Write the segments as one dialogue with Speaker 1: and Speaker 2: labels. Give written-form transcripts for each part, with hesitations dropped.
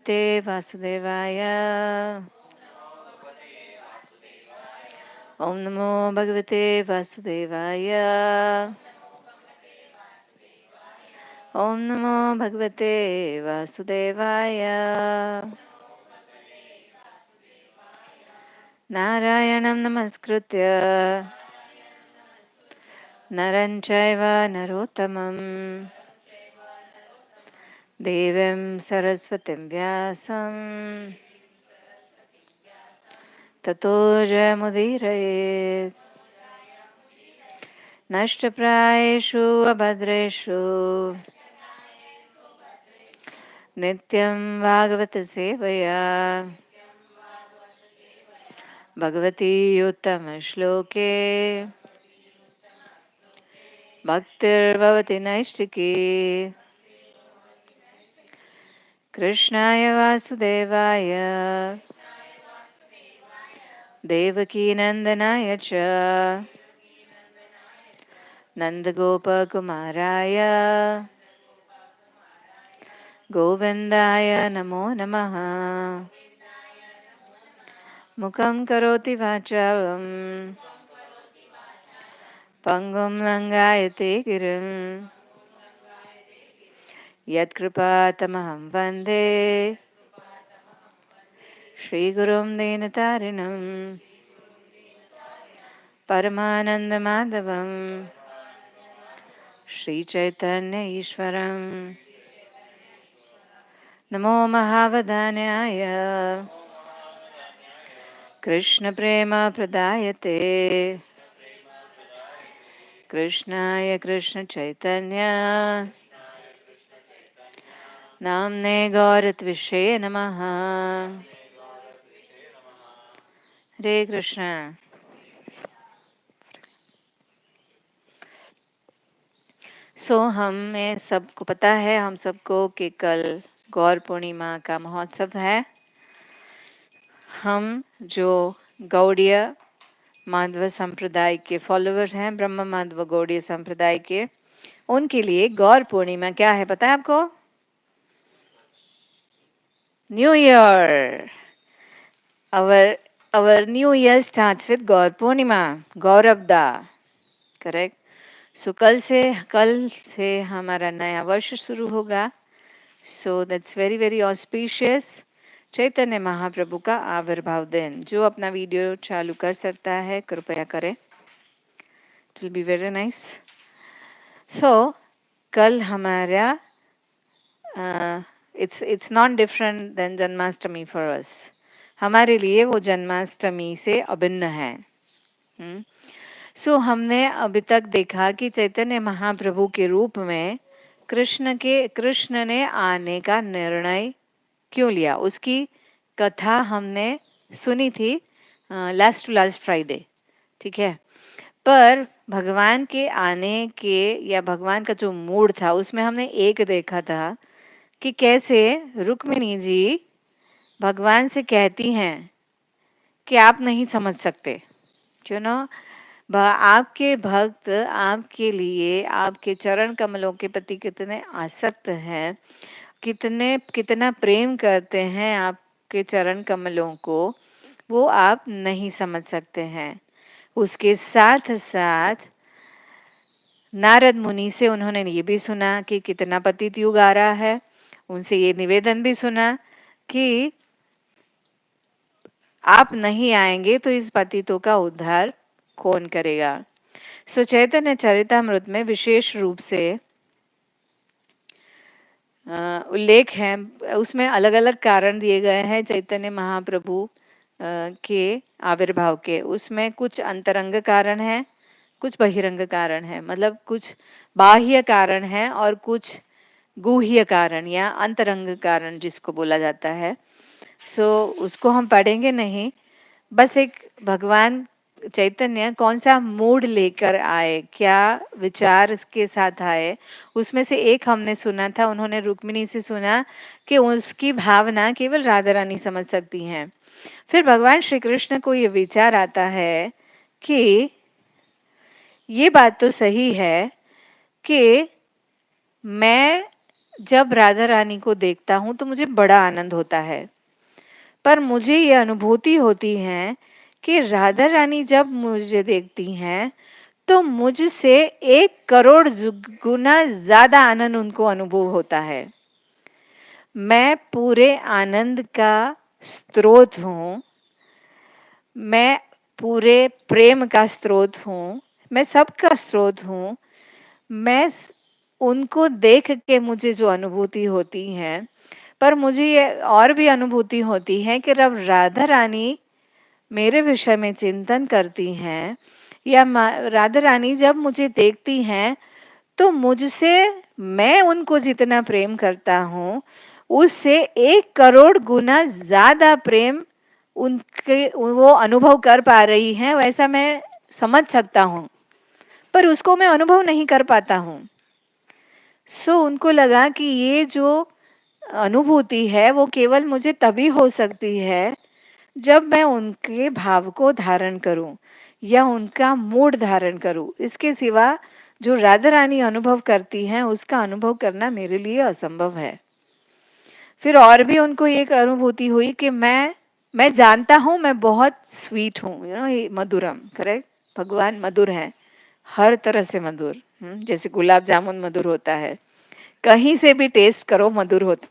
Speaker 1: ते वासुदेवाय। ओम नमो भगवते वासुदेवाय। ओम नमो भगवते वासुदेवाय। नारायणं नमस्कृत्य नरं चैव नरोत्तमं देवीं सरस्वतीं व्यासं ततो जयमुदीरयेत्। नष्टप्रायेषु अभद्रेषु नित्यं भागवत सेवया भगवती उत्तमश्लोके भक्तिर्भवति नैष्टिकी। कृष्णाय वासुदेवाय देवकीनन्दनाय च नन्दगोपकुमाराय गोविन्दाय नमो नमः। मुखं करोति वाचालं पङ्गुं लङ्घयते गिरिं यत्कृपातमहं वन्दे श्रीगुरुं दीनतारिणं परमानन्दमाधवं श्रीचैतन्य ईश्वरं नमो महावदान्याय कृष्णप्रेमप्रदायते कृष्णाय कृष्णचैतन्य नाम्ने गौरत्विषे नमः। हरे कृष्ण। हमें सबको पता है, हम सबको कि कल गौर पूर्णिमा का महोत्सव है। हम जो गौड़ीय माधव संप्रदाय के फॉलोअर हैं, ब्रह्म माधव गौड़ीय संप्रदाय के, उनके लिए गौर पूर्णिमा क्या है पता है आपको? New year. our new year starts with Gaur Purnima, गौरवदा, करेक्ट। सो कल से हमारा नया वर्ष शुरू होगा। So that's very very auspicious. Chaitanya Mahaprabhu का आविर्भाव दिन। जो अपना वीडियो चालू कर सकता है कृपया करें, it will be very nice. So कल हमारा it's not different than Janmashtami for us. हमारे लिए वो जन्माष्टमी से अभिन्न है। हमने अभी तक देखा कि चैतन्य महाप्रभु के रूप में कृष्ण ने आने का निर्णय क्यों लिया, उसकी कथा हमने सुनी थी लास्ट टू लास्ट फ्राइडे, ठीक है। पर भगवान के आने के या भगवान का जो मूड था उसमें हमने एक देखा था कि कैसे रुक्मिणी जी भगवान से कहती हैं कि आप नहीं समझ सकते, यू नो, आपके भक्त आपके लिए आपके चरण कमलों के प्रति कितने आसक्त हैं, कितना प्रेम करते हैं आपके चरण कमलों को, वो आप नहीं समझ सकते हैं। उसके साथ साथ नारद मुनि से उन्होंने ये भी सुना कि कितना पतित युग आ रहा है। उनसे ये निवेदन भी सुना कि आप नहीं आएंगे तो इस पतितों का उद्धार कौन करेगा। सो चैतन्य चरितामृत में विशेष रूप से उल्लेख है, उसमें अलग अलग कारण दिए गए हैं चैतन्य महाप्रभु के आविर्भाव के। उसमें कुछ अंतरंग कारण है, कुछ बहिरंग कारण है, मतलब कुछ बाह्य कारण है और कुछ गुह्य कारण या अंतरंग कारण जिसको बोला जाता है। उसको हम पढ़ेंगे नहीं, बस एक भगवान चैतन्य कौन सा मूड लेकर आए, क्या विचार के साथ आए, उसमें से एक हमने सुना था। उन्होंने रुक्मिणी से सुना कि उसकी भावना केवल राधा रानी समझ सकती हैं। फिर भगवान श्री कृष्ण को ये विचार आता है कि ये बात तो सही है कि मैं जब राधा रानी को देखता हूँ तो मुझे बड़ा आनंद होता है, पर मुझे ये अनुभूति होती है कि राधा रानी जब मुझे देखती हैं तो मुझसे 1 करोड़ गुना ज़्यादा आनंद उनको अनुभव होता है। मैं पूरे आनंद का स्रोत हूँ, मैं पूरे प्रेम का स्रोत हूँ, मैं सबका स्रोत हूँ। मैं उनको देख के मुझे जो अनुभूति होती है, पर मुझे ये और भी अनुभूति होती है कि जब राधा रानी मेरे विषय में चिंतन करती हैं या राधा रानी जब मुझे देखती हैं तो मुझसे मैं उनको जितना प्रेम करता हूँ उससे 1 करोड़ गुना ज़्यादा प्रेम उनके वो अनुभव कर पा रही हैं, वैसा मैं समझ सकता हूँ, पर उसको मैं अनुभव नहीं कर पाता हूँ। उनको लगा कि ये जो अनुभूति है वो केवल मुझे तभी हो सकती है जब मैं उनके भाव को धारण करूं या उनका मूड धारण करूं। इसके सिवा जो राधा रानी अनुभव करती हैं उसका अनुभव करना मेरे लिए असंभव है। फिर और भी उनको एक अनुभूति हुई कि मैं जानता हूँ मैं बहुत स्वीट हूँ, मधुरम, करेक्ट। भगवान मधुर हैं, हर तरह से मधुर। जैसे गुलाब जामुन मधुर होता है, कहीं से भी टेस्ट करो मधुर होता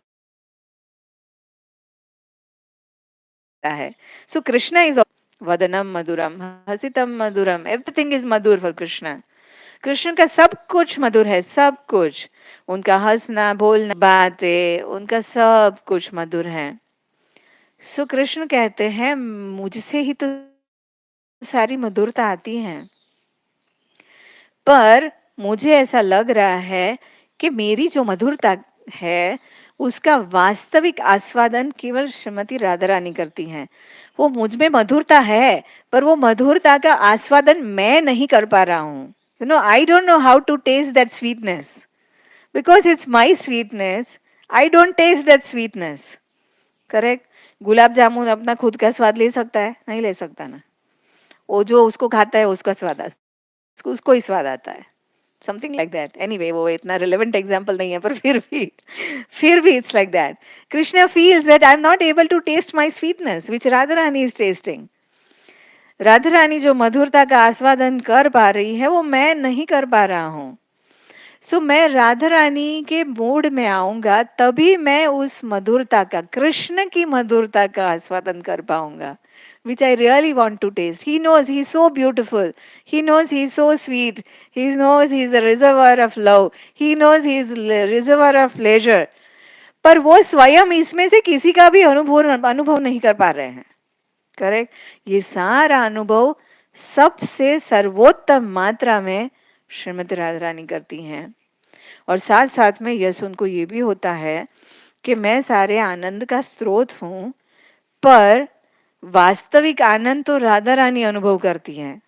Speaker 1: है। सो Krishna is वदनम Madhuram, हसितम Madhuram, everything is Madhur for Krishna. Krishna का सब कुछ मधुर है, सब कुछ। उनका हंसना, बोलना, बातें, उनका सब कुछ मधुर है। सो कृष्ण कहते हैं मुझसे ही तो सारी मधुरता आती है, पर मुझे ऐसा लग रहा है कि मेरी जो मधुरता है उसका वास्तविक आस्वादन केवल श्रीमती राधा रानी करती हैं। वो मुझ में मधुरता है, पर वो मधुरता का आस्वादन मैं नहीं कर पा रहा हूँ। I don't know how to taste that sweetness. Because it's my sweetness, I don't taste that sweetness. Correct. Gulab jamun अपना खुद का स्वाद ले सकता है? नहीं ले सकता ना। वो जो उसको खाता है उसका स्वाद उसको ही स्वाद आता है। Something like that. एनीवे, वो इतना रिलेवेंट एग्जाम्पल नहीं है, पर फिर भी it's like that. Krishna feels that I am not able to taste my sweetness which Radha Rani is tasting. Radha Rani जो मधुरता का आस्वादन कर पा रही है वो मैं नहीं कर पा रहा हूँ। मैं राधा रानी के मूड में आऊंगा तभी मैं उस मधुरता का, कृष्ण की मधुरता का आस्वादन कर पाऊंगा, which I really want to taste. He knows he's so beautiful. He knows he's so sweet. He knows he's a reservoir of love. He knows he's a reservoir of pleasure. पर वो स्वयं इसमें से किसी का भी अनुभव नहीं कर पा रहे हैं। करेक्ट। ये सारा अनुभव सबसे सर्वोत्तम मात्रा में श्रीमती राधा रानी करती हैं। और साथ साथ में यस उनको ये भी होता है कि मैं सारे आनंद का स्रोत हूँ, पर वास्तविक आनंद तो राधा रानी अनुभव करती हैं।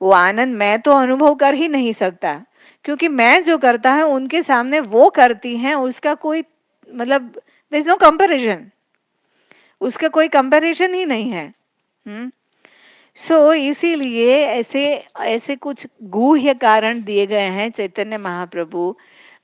Speaker 1: वो आनंद मैं तो अनुभव कर ही नहीं सकता, क्योंकि मैं जो करता है उनके सामने वो करती हैं, उसका कोई मतलब देयर इज नो कंपैरिजन, उसका कोई कंपैरिजन ही नहीं है। इसीलिए ऐसे ऐसे कुछ गूह्य कारण दिए गए हैं। चैतन्य महाप्रभु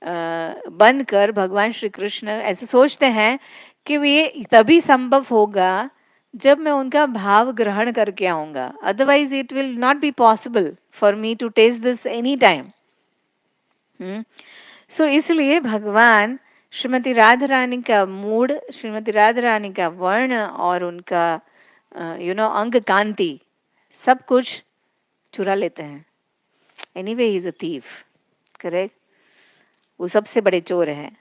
Speaker 1: बनकर भगवान श्री कृष्ण ऐसे सोचते हैं कि ये तभी संभव होगा जब मैं उनका भाव ग्रहण करके आऊंगा, otherwise it will not be possible for me to taste this any time. इसलिए भगवान श्रीमती राधा रानी का मूड, श्रीमती राधा रानी का वर्ण और उनका अंग कांति सब कुछ चुरा लेते हैं। Anyway he is a thief, correct. वो सबसे बड़े चोर हैं,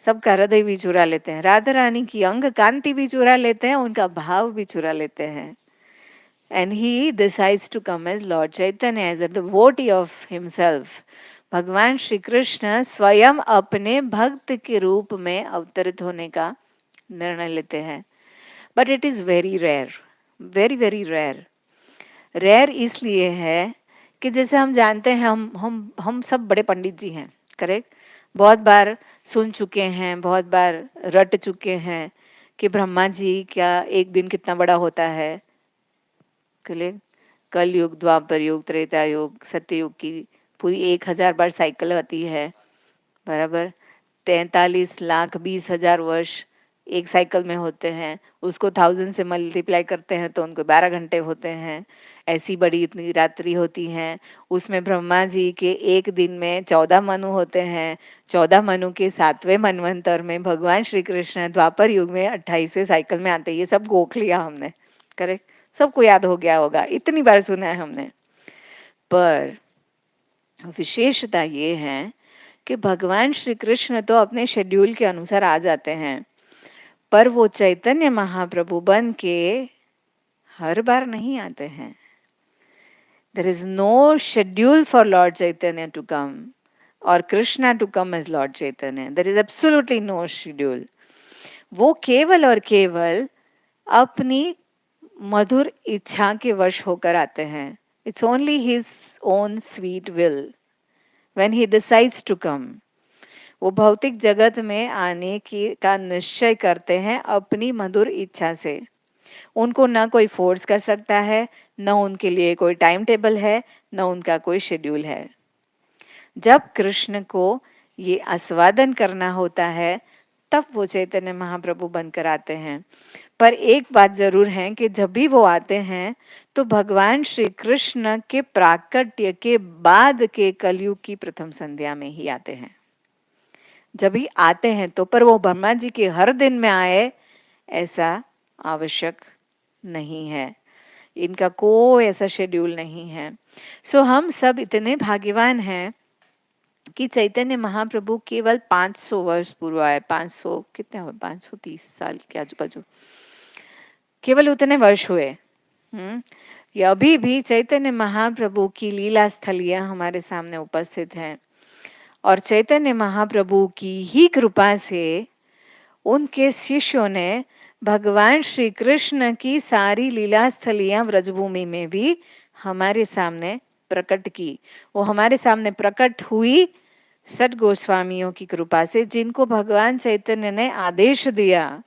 Speaker 1: सबका हृदय भी चुरा लेते हैं, राधा रानी की अंग कांति भी चुरा लेते हैं, उनका भाव भी चुरा लेते हैं। And he decides to come as Lord Chaitanya, as a devotee of himself. भगवान श्री कृष्ण स्वयं अपने भक्त के रूप में अवतरित होने का निर्णय लेते हैं, but it is very rare, very very rare. Rare इसलिए है कि जैसे हम जानते हैं, हम सब बड़े पंडित जी हैं, करेक्ट। बहुत बार सुन चुके हैं, बहुत बार रट चुके हैं कि ब्रह्मा जी क्या एक दिन कितना बड़ा होता है। कल युग, द्वापर युग, त्रेता युग, सत्य युग की पूरी 1000 बार साइकिल आती है, बराबर। 43,20,000 वर्ष एक साइकिल में होते हैं, उसको 1000 से मल्टीप्लाई करते हैं तो उनको 12 घंटे होते हैं। ऐसी बड़ी इतनी रात्रि होती हैं, उसमें ब्रह्मा जी के एक दिन में 14 मनु होते हैं। 14 मनु के 7वें मनवंतर में भगवान श्री कृष्ण द्वापर युग में 28वें साइकिल में आते हैं। ये सब गोख लिया हमने, करेक्ट, सबको याद हो गया होगा, इतनी बार सुना है हमने। पर विशेषता ये है कि भगवान श्री कृष्ण तो अपने शेड्यूल के अनुसार आ जाते हैं, पर वो चैतन्य महाप्रभु बन के हर बार नहीं आते हैं। There is no schedule for Lord Chaitanya to come or Krishna to come as Lord Chaitanya. There is absolutely no schedule. वो केवल और केवल अपनी मधुर इच्छा के वश होकर आते हैं. It's only his own sweet will when he decides to come. वो भौतिक जगत में आने की का निश्चय करते हैं अपनी मधुर इच्छा से. उनको ना कोई फोर्स कर सकता है, न उनके लिए कोई टाइम टेबल है, न उनका कोई शेड्यूल है. जब कृष्ण को ये आस्वादन करना होता है तब वो चैतन्य महाप्रभु बनकर आते हैं. पर एक बात जरूर है कि जब भी वो आते हैं तो भगवान श्री कृष्ण के प्राकट्य के बाद के कलयुग की प्रथम संध्या में ही आते हैं. जब भी आते हैं तो, पर वो ब्रह्मा जी के हर दिन में आए ऐसा आवश्यक नहीं है. इनका कोई ऐसा शेड्यूल नहीं है. सो हम सब इतने भाग्यवान हैं कि चैतन्य महाप्रभु केवल 500 वर्ष पूर्व आए. 500 कितने हुए, 530 साल के आजू बाजू, केवल उतने वर्ष हुए. ये अभी भी चैतन्य महाप्रभु की लीला स्थलियां हमारे सामने उपस्थित हैं और चैतन्य महाप्रभु की ही कृपा से उनके शिष्यों ने भगवान श्री कृष्ण की सारी लीला स्थलियां व्रजभूमि में भी हमारे सामने प्रकट की. वो हमारे सामने प्रकट हुई सत गोस्वामियों की कृपा से, जिनको भगवान चैतन्य ने आदेश दिया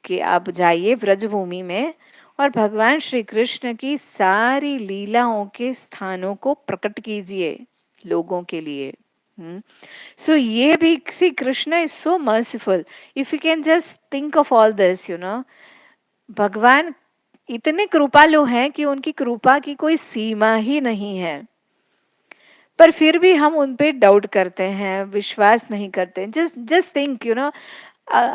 Speaker 1: कि आप जाइए व्रजभूमि में और भगवान श्री कृष्ण की सारी लीलाओं के स्थानों को प्रकट कीजिए लोगों के लिए. So ये भी, see, Krishna is so merciful. If you can just think of all this, you know, भगवान इतने कृपालु हैं कि उनकी कृपा की कोई सीमा ही नहीं है. पर फिर भी हम उन पे डाउट करते हैं, विश्वास नहीं करते. जस्ट थिंक, यू नो,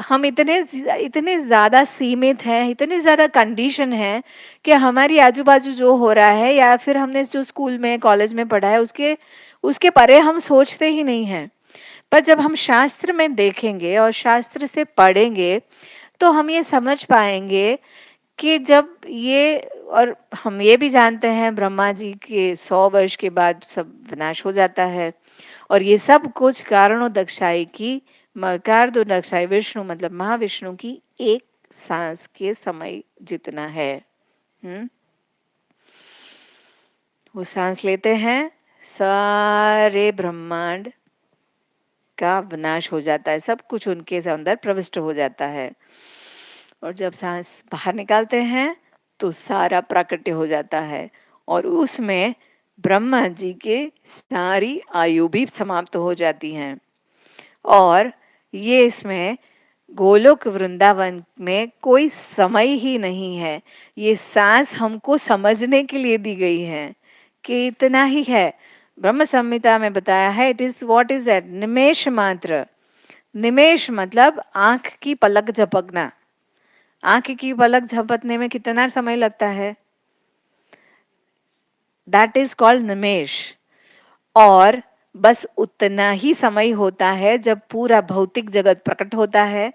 Speaker 1: हम इतने ज्यादा सीमित हैं, इतने ज्यादा कंडीशन है कि हमारी आजू बाजू जो हो रहा है या फिर हमने जो स्कूल में कॉलेज में पढ़ा है उसके परे हम सोचते ही नहीं हैं. पर जब हम शास्त्र में देखेंगे और शास्त्र से पढ़ेंगे तो हम ये समझ पाएंगे कि जब ये, और हम ये भी जानते हैं ब्रह्मा जी के 100 वर्ष के बाद सब विनाश हो जाता है और ये सब कुछ कारणों दक्षाई की मकार दो दक्षाई विष्णु मतलब महाविष्णु की एक सांस के समय जितना है. वो सांस लेते हैं सारे ब्रह्मांड का विनाश हो जाता है, सब कुछ उनके अंदर प्रविष्ट हो जाता है और जब सांस बाहर निकालते हैं तो सारा प्राकट्य हो जाता है और उसमें ब्रह्मा जी के सारी आयु भी समाप्त हो जाती हैं. और ये इसमें गोलोक वृंदावन में कोई समय ही नहीं है. ये सांस हमको समझने के लिए दी गई है कि इतना ही है. ब्रह्म संहिता में बताया है, it is what is that, निमेष मात्र. निमेष मतलब आंख की पलक झपकना. आंख की पलक झपकने में कितना समय लगता है, दैट इज कॉल्ड निमेष. और बस उतना ही समय होता है जब पूरा भौतिक जगत प्रकट होता है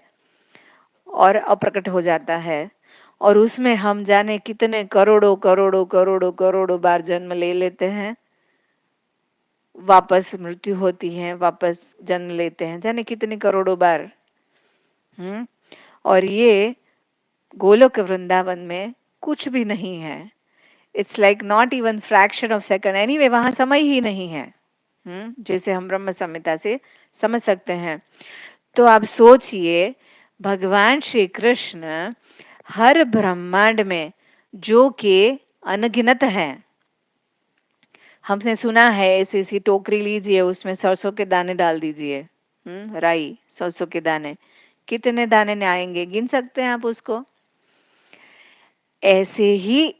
Speaker 1: और अप्रकट हो जाता है और उसमें हम जाने कितने करोड़ों करोड़ों करोड़ों करोड़ों बार जन्म ले लेते हैं, वापस मृत्यु होती है, वापस जन्म लेते हैं, जाने कितने करोड़ों बार. और ये गोलोक वृंदावन में कुछ भी नहीं है. It's like not even fraction of second. Anyway वहां समय ही नहीं है, जैसे हम ब्रह्म संहिता से समझ सकते हैं. तो आप सोचिए, भगवान श्री कृष्ण हर ब्रह्मांड में जो कि अनगिनत हैं. हमने सुना है ऐसी ऐसी टोकरी लीजिए, उसमें सरसों के दाने डाल दीजिए, राई, सरसों के दाने, कितने दाने आएंगे, गिन सकते हैं आप उसको? ऐसे ही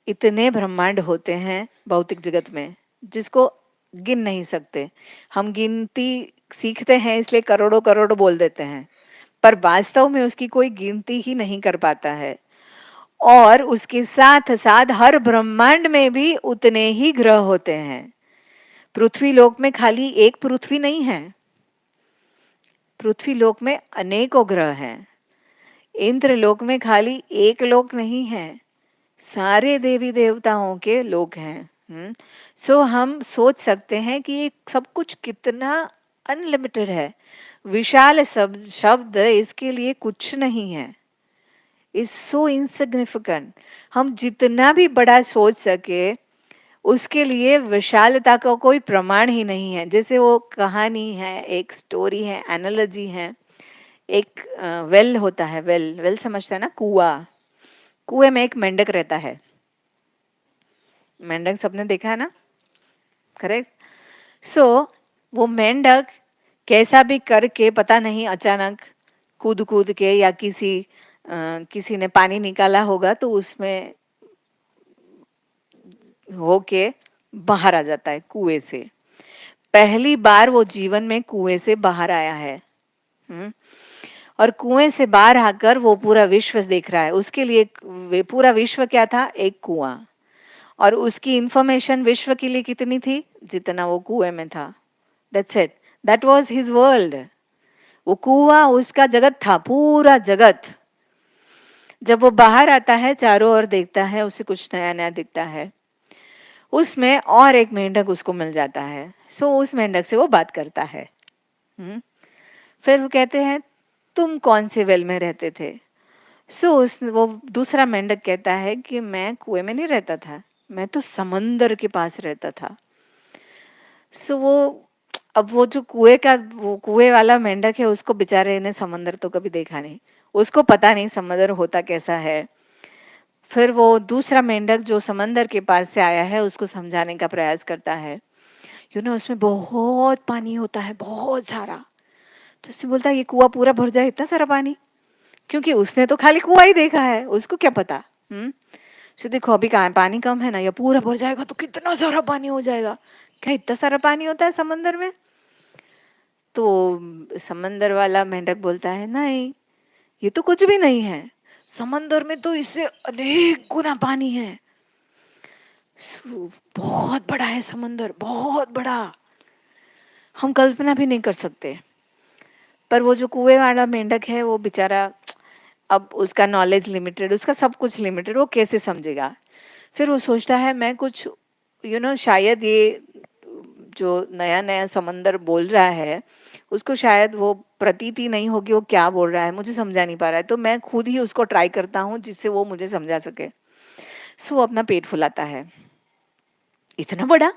Speaker 1: इतने ब्रह्मांड होते हैं भौतिक जगत में जिसको गिन नहीं सकते। हम गिनती सीखते हैं इसलिए करोड़ों करोड़ बोल देते हैं, पर वास्तव में उसकी कोई गिनती ही नहीं कर पाता है। और उसके साथ साथ हर ब्रह्मांड में भी उतने ही ग्रह होते हैं। पृथ्वी लोक में खाली एक पृथ्वी नहीं है, पृथ्वी लोक में अनेकों ग्रह हैं। इंद्र लोक में खाली एक लोक नहीं है, सारे देवी देवताओं के लोक हैं। सो हम सोच सकते हैं कि ये सब कुछ कितना अनलिमिटेड है। विशाल शब्द इसके लिए कुछ नहीं है, इज सो इनसिग्निफिकेंट। हम जितना भी बड़ा सोच सके उसके लिए विशालता का कोई प्रमाण ही नहीं है। जैसे वो कहानी है, एक स्टोरी है, एनालॉजी है। एक वेल होता है, वेल वेल समझता है ना, कुआ। कुएं में एक मेंढक रहता है, मेंढक सबने देखा है ना, करेक्ट? सो वो मेंढक कैसा भी करके, पता नहीं अचानक कूद कूद के या किसी ने पानी निकाला होगा तो उसमें होके बाहर आ जाता है कुएं से। पहली बार वो जीवन में कुएं से बाहर आया है। और कुएं से बाहर आकर वो पूरा विश्व देख रहा है। उसके लिए पूरा विश्व क्या था? एक कुआं। और उसकी इंफॉर्मेशन विश्व के लिए कितनी थी? जितना वो कुएं में था। That's it, that was his world. वो कुआं उसका जगत था, पूरा जगत। जब वो बाहर आता है, चारों ओर देखता है, उसे कुछ नया नया दिखता है। उसमें और एक मेंढक उसको मिल जाता है। सो उस मेंढक से वो बात करता है। फिर वो कहते हैं, तुम कौन से वेल में रहते थे? वो दूसरा मेंढक कहता है कि मैं कुएं में नहीं रहता था, मैं तो समंदर के पास रहता था। अब वो जो वो कुएं वाला मेंढक है, उसको बेचारे ने समंदर तो कभी देखा नहीं, उसको पता नहीं समंदर होता कैसा है। फिर वो दूसरा मेंढक जो समंदर के पास से आया है उसको समझाने का प्रयास करता है। उसमें बहुत पानी होता है, बहुत सारा। तो उससे बोलता है, ये कुआं पूरा भर जाए इतना सारा पानी? क्योंकि उसने तो खाली कुआं ही देखा है, उसको क्या पता। देखो अभी कहाँ पानी कम है ना, या पूरा भर जाएगा तो कितना सारा पानी हो जाएगा। क्या इतना सारा पानी होता है समंदर में? तो समंदर वाला मेंढक बोलता है, नहीं, ये तो कुछ भी नहीं है, समंदर में तो इससे अनेक गुना पानी है। बहुत बड़ा है समंदर, बहुत बड़ा, हम कल्पना भी नहीं कर सकते। पर वो जो कुएं वाला मेंढक है वो बेचारा, अब उसका नॉलेज लिमिटेड, उसका सब कुछ लिमिटेड, वो कैसे समझेगा? फिर वो सोचता है, मैं कुछ शायद ये जो नया नया समंदर बोल रहा है उसको शायद वो प्रतीति नहीं होगी, वो क्या बोल रहा है मुझे समझा नहीं पा रहा है, तो मैं खुद ही उसको ट्राई करता हूँ जिससे वो मुझे समझा सके। सो वो अपना पेट फुलाता है। इतना बड़ा?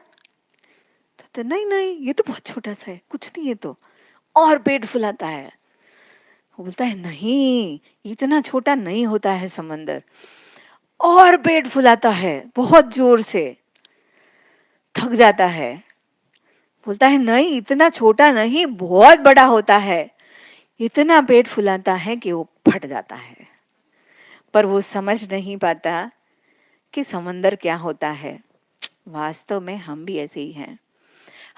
Speaker 1: तो नहीं नहीं, ये तो बहुत छोटा सा है, कुछ नहीं है। तो और पेट फुलाता है। वो बोलता है, नहीं, इतना छोटा नहीं होता है समंदर। और पेट फुलाता है बहुत जोर से, थक जाता है। बोलता है, नहीं, इतना छोटा नहीं, बहुत बड़ा होता है। इतना पेट फुलाता है कि वो फट जाता है। पर वो समझ नहीं पाता कि समंदर क्या होता है। वास्तव में हम भी ऐसे ही हैं।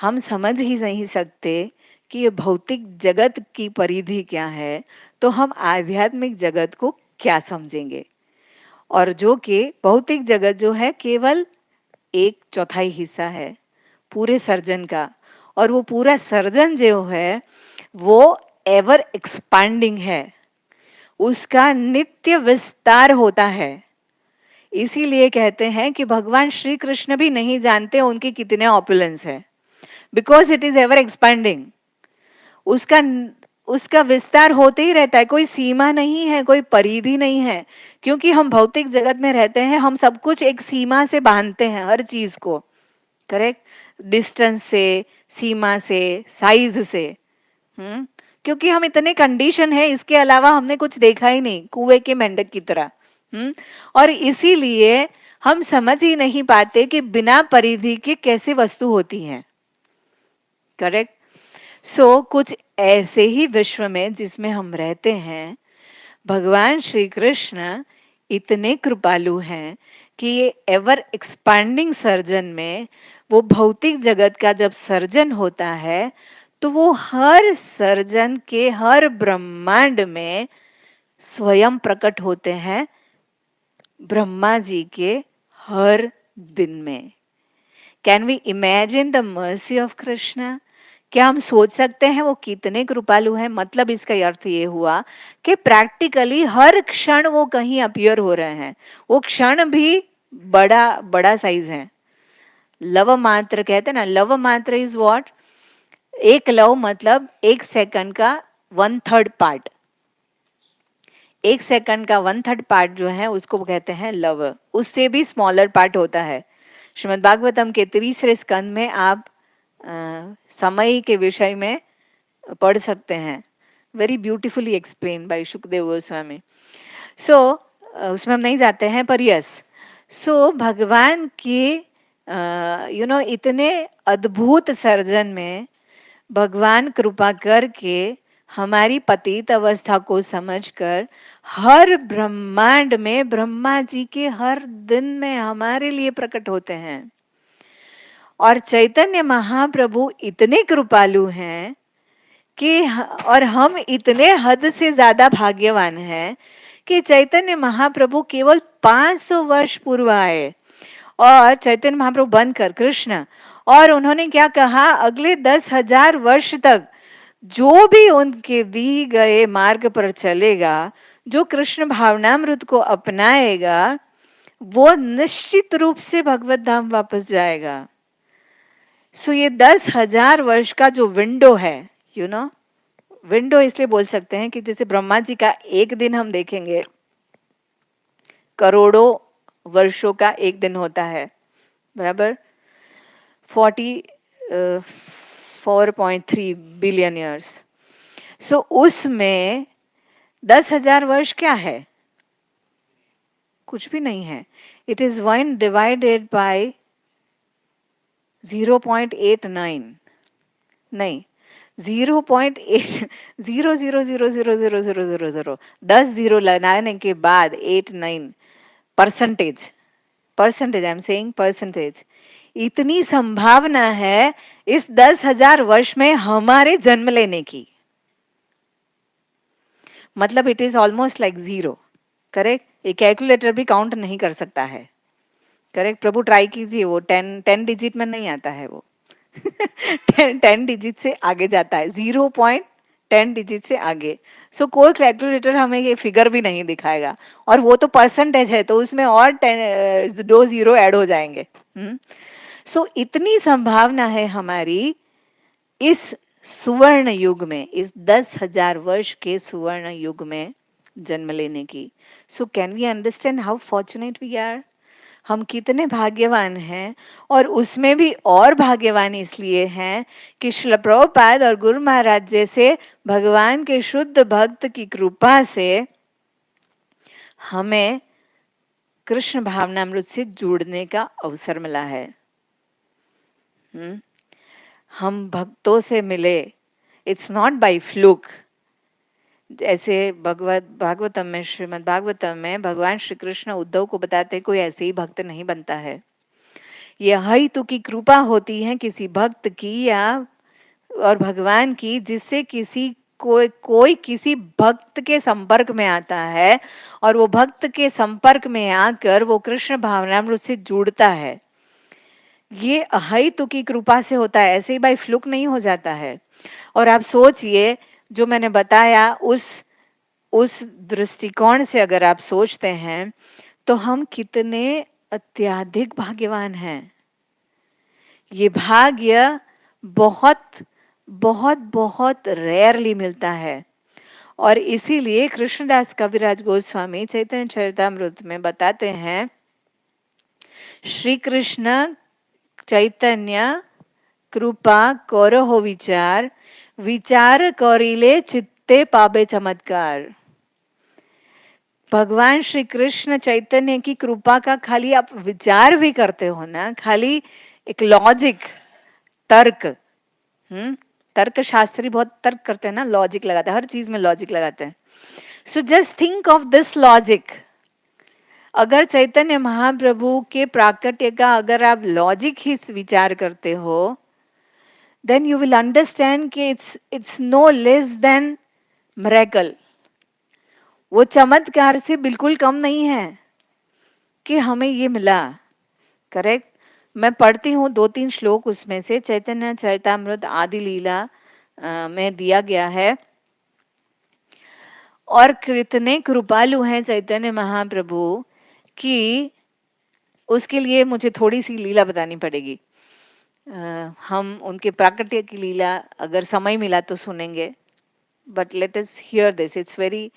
Speaker 1: हम समझ ही नहीं सकते कि ये भौतिक जगत की परिधि क्या है, तो हम आध्यात्मिक जगत को क्या समझेंगे? और जो कि भौतिक जगत जो है केवल 1/4 हिस्सा है पूरे सर्जन का। और वो पूरा सर्जन जो है वो एवर एक्सपांडिंग है, उसका नित्य विस्तार होता है। इसीलिए कहते हैं कि भगवान श्री कृष्ण भी नहीं जानते उनके कितने ऑपुलेंस है, because it is ever expanding. उसका उसका विस्तार होते ही रहता है, कोई सीमा नहीं है, कोई परिधि नहीं है। क्योंकि हम भौतिक जगत में रहते हैं, हम सब कुछ एक सीमा से बांधते हैं, हर चीज को, करेक्ट, डिस्टेंस से, सीमा से, साइज से। क्योंकि हम इतने कंडीशन है, इसके अलावा हमने कुछ देखा ही नहीं, कुएं के मेंढक की तरह। और इसीलिए हम समझ ही नहीं पाते कि बिना परिधि के कैसे वस्तु होती है, करेक्ट। कुछ ऐसे ही विश्व में जिसमें हम रहते हैं, भगवान श्री कृष्ण इतने कृपालु हैं कि ये एवर एक्सपांडिंग सर्जन में, वो भौतिक जगत का जब सर्जन होता है तो वो हर सर्जन के हर ब्रह्मांड में स्वयं प्रकट होते हैं, ब्रह्मा जी के हर दिन में। Can we imagine the mercy of Krishna? क्या हम सोच सकते हैं वो कितने कृपालु हैं? मतलब इसका अर्थ ये हुआ कि प्रैक्टिकली हर क्षण वो कहीं अपीयर हो रहे हैं। वो क्षण भी बड़ा बड़ा साइज है। लव मात्र कहते हैं ना, लव मात्र इज व्हाट? एक लव मतलब 1 सेकंड का 1/3 पार्ट। 1 सेकंड का 1/3 पार्ट जो है उसको कहते हैं लव। उससे भी स्मॉलर पार्ट होता है। श्रीमद् भागवतम के 3 स्कंद में आप समय के विषय में पढ़ सकते हैं। Very beautifully explain by Sukhdev Goswami. उसमें हम नहीं जाते हैं, पर यस, भगवान के इतने अद्भुत सर्जन में भगवान कृपा करके हमारी पतित अवस्था को समझकर हर ब्रह्मांड में ब्रह्मा जी के हर दिन में हमारे लिए प्रकट होते हैं। और चैतन्य महाप्रभु इतने कृपालु हैं कि और हम इतने हद से ज्यादा भाग्यवान हैं कि चैतन्य महाप्रभु केवल 500 वर्ष पूर्व आए और चैतन्य महाप्रभु बनकर कृष्ण, और उन्होंने क्या कहा, अगले 10,000 वर्ष तक जो भी उनके दी गए मार्ग पर चलेगा, जो कृष्ण भावनामृत को अपनाएगा, वो निश्चित रूप से भगवत धाम वापस जाएगा। ये 10,000 वर्ष का जो विंडो है, विंडो इसलिए बोल सकते हैं कि जैसे ब्रह्मा जी का एक दिन हम देखेंगे, करोड़ों वर्षों का एक दिन होता है, बराबर 4.3 बिलियन ईयर्स। उसमें 10,000 वर्ष क्या है? कुछ भी नहीं है। इट इज 1 डिवाइडेड बाय 0.89, नहीं 0.8 0.0000000 10 जीरो लगाने के बाद 89 percentage I am saying percentage. इतनी संभावना है इस 10,000 वर्ष में हमारे जन्म लेने की। मतलब it is almost like 0। Correct? ये कैलकुलेटर भी काउंट नहीं कर सकता है। करेक्ट? प्रभु ट्राई कीजिए, वो 10 डिजिट में नहीं आता है वो। 10 डिजिट से आगे जाता है, 0.10 डिजिट से आगे। कोई कैलकुलेटर हमें ये फिगर भी नहीं दिखाएगा, और वो तो परसेंटेज है, तो उसमें और 2 जीरो ऐड हो जाएंगे। इतनी संभावना है हमारी इस सुवर्ण युग में, इस 10,000 वर्ष के सुवर्ण युग में जन्म लेने की। Can we understand how fortunate we are? हम कितने भाग्यवान हैं, और उसमें भी और भाग्यवान इसलिए हैं कि श्रील प्रभुपाद और गुरु महाराज जैसे भगवान के शुद्ध भक्त की कृपा से हमें कृष्ण भावनामृत से जुड़ने का अवसर मिला है। हम भक्तों से मिले, इट्स नॉट बाय फ्लूक। ऐसे भागवतम में, श्रीमद् भागवतम में भगवान श्री कृष्ण उद्धव को बताते कोई ऐसे ही भक्त नहीं बनता है। यह हेतु की कृपा होती है किसी भक्त की या और भगवान की, जिससे कोई किसी भक्त के संपर्क में आता है, और वो भक्त के संपर्क में आकर वो कृष्ण भावनामृत से जुड़ता है। ये अहेतु की कृपा से होता है, ऐसे ही बाय फ्लूक नहीं हो जाता है। और आप सोचिए, जो मैंने बताया उस दृष्टिकोण से अगर आप सोचते हैं तो हम कितने अत्यधिक भाग्यवान हैं। ये भाग्य बहुत बहुत बहुत रेयरली मिलता है, और इसीलिए कृष्णदास कविराज गोस्वामी चैतन्य चरितामृत में बताते हैं, श्री कृष्ण चैतन्य कृपा करो हो विचार, विचार करिले चित्ते पाबे चमत्कार। भगवान श्री कृष्ण चैतन्य की कृपा का खाली आप विचार भी करते हो ना, खाली एक लॉजिक, तर्क, तर्क शास्त्री बहुत तर्क करते हैं ना, लॉजिक लगाते हैं, हर चीज में लॉजिक लगाते हैं. So just think of this logic. अगर चैतन्य महाप्रभु के प्राकट्य का अगर आप लॉजिक ही विचार करते हो, then you will understand कि it's no less than miracle. वो चमत्कार से बिल्कुल कम नहीं है कि हमें ये मिला. करेक्ट. मैं पढ़ती हूँ 2-3 श्लोक उसमें से, चैतन्य चरितामृत आदि लीला में दिया गया है. और कितने कृपालु हैं चैतन्य महाप्रभु कि उसके लिए मुझे थोड़ी सी लीला बतानी पड़ेगी. हम उनके प्राकट्य की लीला अगर समय मिला तो सुनेंगे. But let us hear this. It's very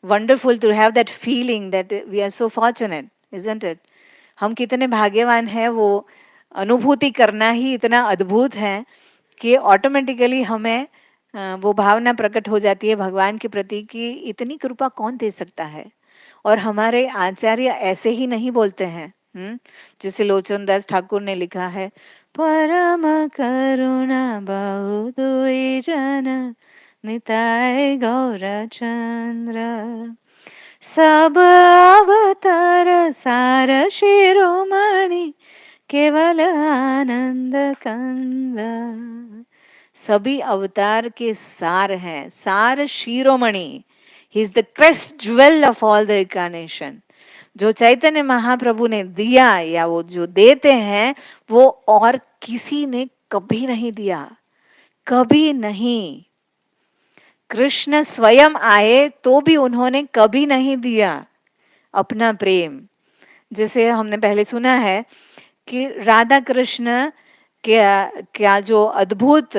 Speaker 1: wonderful to have that feeling that we are so fortunate, isn't it? हम कितने भाग्यवान हैं, वो अनुभूति करना ही इतना अद्भुत है कि ऑटोमेटिकली हमें वो भावना प्रकट हो जाती है भगवान के प्रति कि इतनी कृपा कौन दे सकता है. और हमारे आचार्य ऐसे ही नहीं बोलते हैं. जिसे लोचन दास ठाकुर ने लिखा है, परम करुणा बहु दुई जन निताय गौरचंद्र, सब अवतार सार शिरोमणि केवल आनंद कंद. सभी अवतार के सार हैं, सार शिरोमणि. He is the crest jewel of all the incarnation. जो चैतन्य महाप्रभु ने दिया या वो जो देते हैं वो और किसी ने कभी नहीं दिया, कभी नहीं. कृष्ण स्वयं आए तो भी उन्होंने कभी नहीं दिया अपना प्रेम. जैसे हमने पहले सुना है कि राधा कृष्ण क्या जो अद्भुत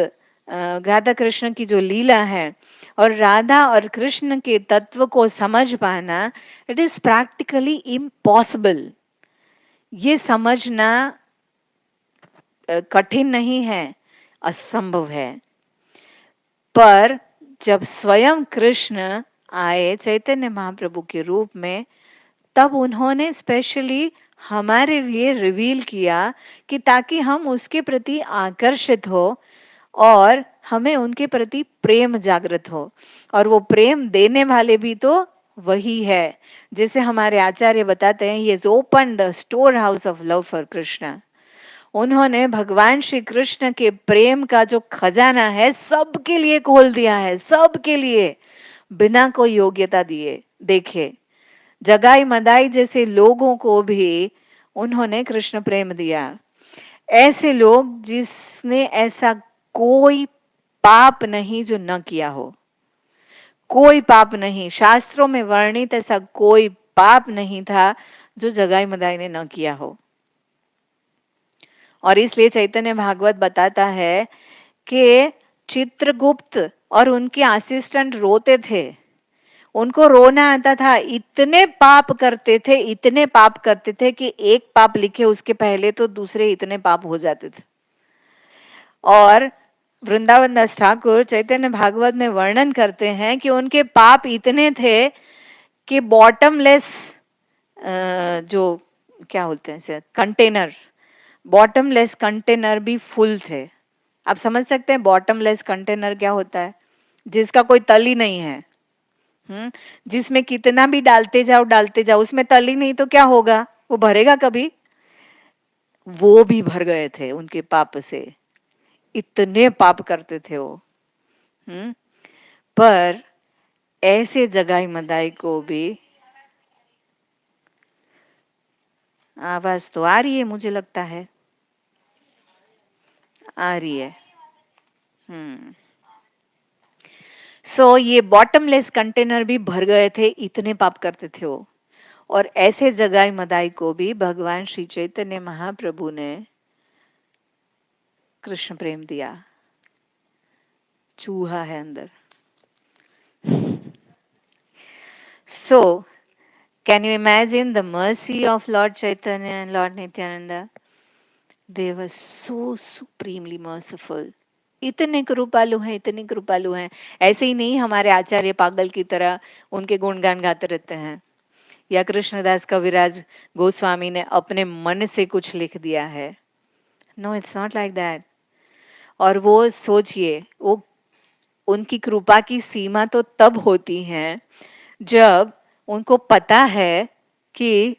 Speaker 1: राधा कृष्ण की जो लीला है और राधा और कृष्ण के तत्व को समझ पाना, इट इज प्रैक्टिकली इम्पॉसिबल. ये समझना कठिन नहीं है, असंभव है. पर जब स्वयं कृष्ण आए चैतन्य महाप्रभु के रूप में, तब उन्होंने स्पेशली हमारे लिए रिवील किया कि ताकि हम उसके प्रति आकर्षित हो और हमें उनके प्रति प्रेम जागृत हो. और वो प्रेम देने वाले भी तो वही है. जैसे हमारे आचार्य बताते हैं, he has opened the store house of love for Krishna. उन्होंने भगवान श्री कृष्ण के प्रेम का जो खजाना है सबके लिए खोल दिया है, सबके लिए, बिना कोई योग्यता दिए देखे. जगाई मदाई जैसे लोगों को भी उन्होंने कृष्ण प्रेम दिया. ऐसे लोग जिसने ऐसा कोई पाप नहीं जो न किया हो, कोई पाप नहीं. शास्त्रों में वर्णित ऐसा कोई पाप नहीं था जो जगाई मदाई ने न किया हो. और इसलिए चैतन्य भागवत बताता है कि चित्रगुप्त और उनके असिस्टेंट रोते थे, उनको रोना आता था. इतने पाप करते थे, इतने पाप करते थे कि एक पाप लिखे उसके पहले तो दूसरे इतने पाप हो जाते थे. और वृंदावन दास ठाकुर चैतन्य भागवत में वर्णन करते हैं कि उनके पाप इतने थे कि बॉटमलेस जो क्या बोलते हैं कंटेनर, बॉटमलेस कंटेनर भी फुल थे. आप समझ सकते हैं बॉटमलेस कंटेनर क्या होता है? जिसका कोई तल ही नहीं है. जिसमें कितना भी डालते जाओ, उसमें तल ही नहीं तो क्या होगा? वो भरेगा कभी? वो भी भर गए थे उनके पाप से. इतने पाप करते थे वो. पर ऐसे जगाई मदाई को भी, आवाज तो आ रही है, मुझे लगता है आ रही है. सो ये बॉटमलेस कंटेनर भी भर गए थे, इतने पाप करते थे वो. और ऐसे जगाई मदाई को भी भगवान श्री चैतन्य महाप्रभु ने कृष्ण प्रेम दिया. चूहा है अंदर. So, can you imagine the mercy of Lord Chaitanya and Lord Nityananda? They were so supremely merciful. इतने कृपालु हैं, इतने कृपालु हैं. ऐसे ही नहीं हमारे आचार्य पागल की तरह उनके गुणगान गाते रहते हैं, या कृष्णदास कविराज गोस्वामी ने अपने मन से कुछ लिख दिया है. No, it's not like that. और वो सोचिए, वो उनकी कृपा की सीमा तो तब होती है जब उनको पता है कि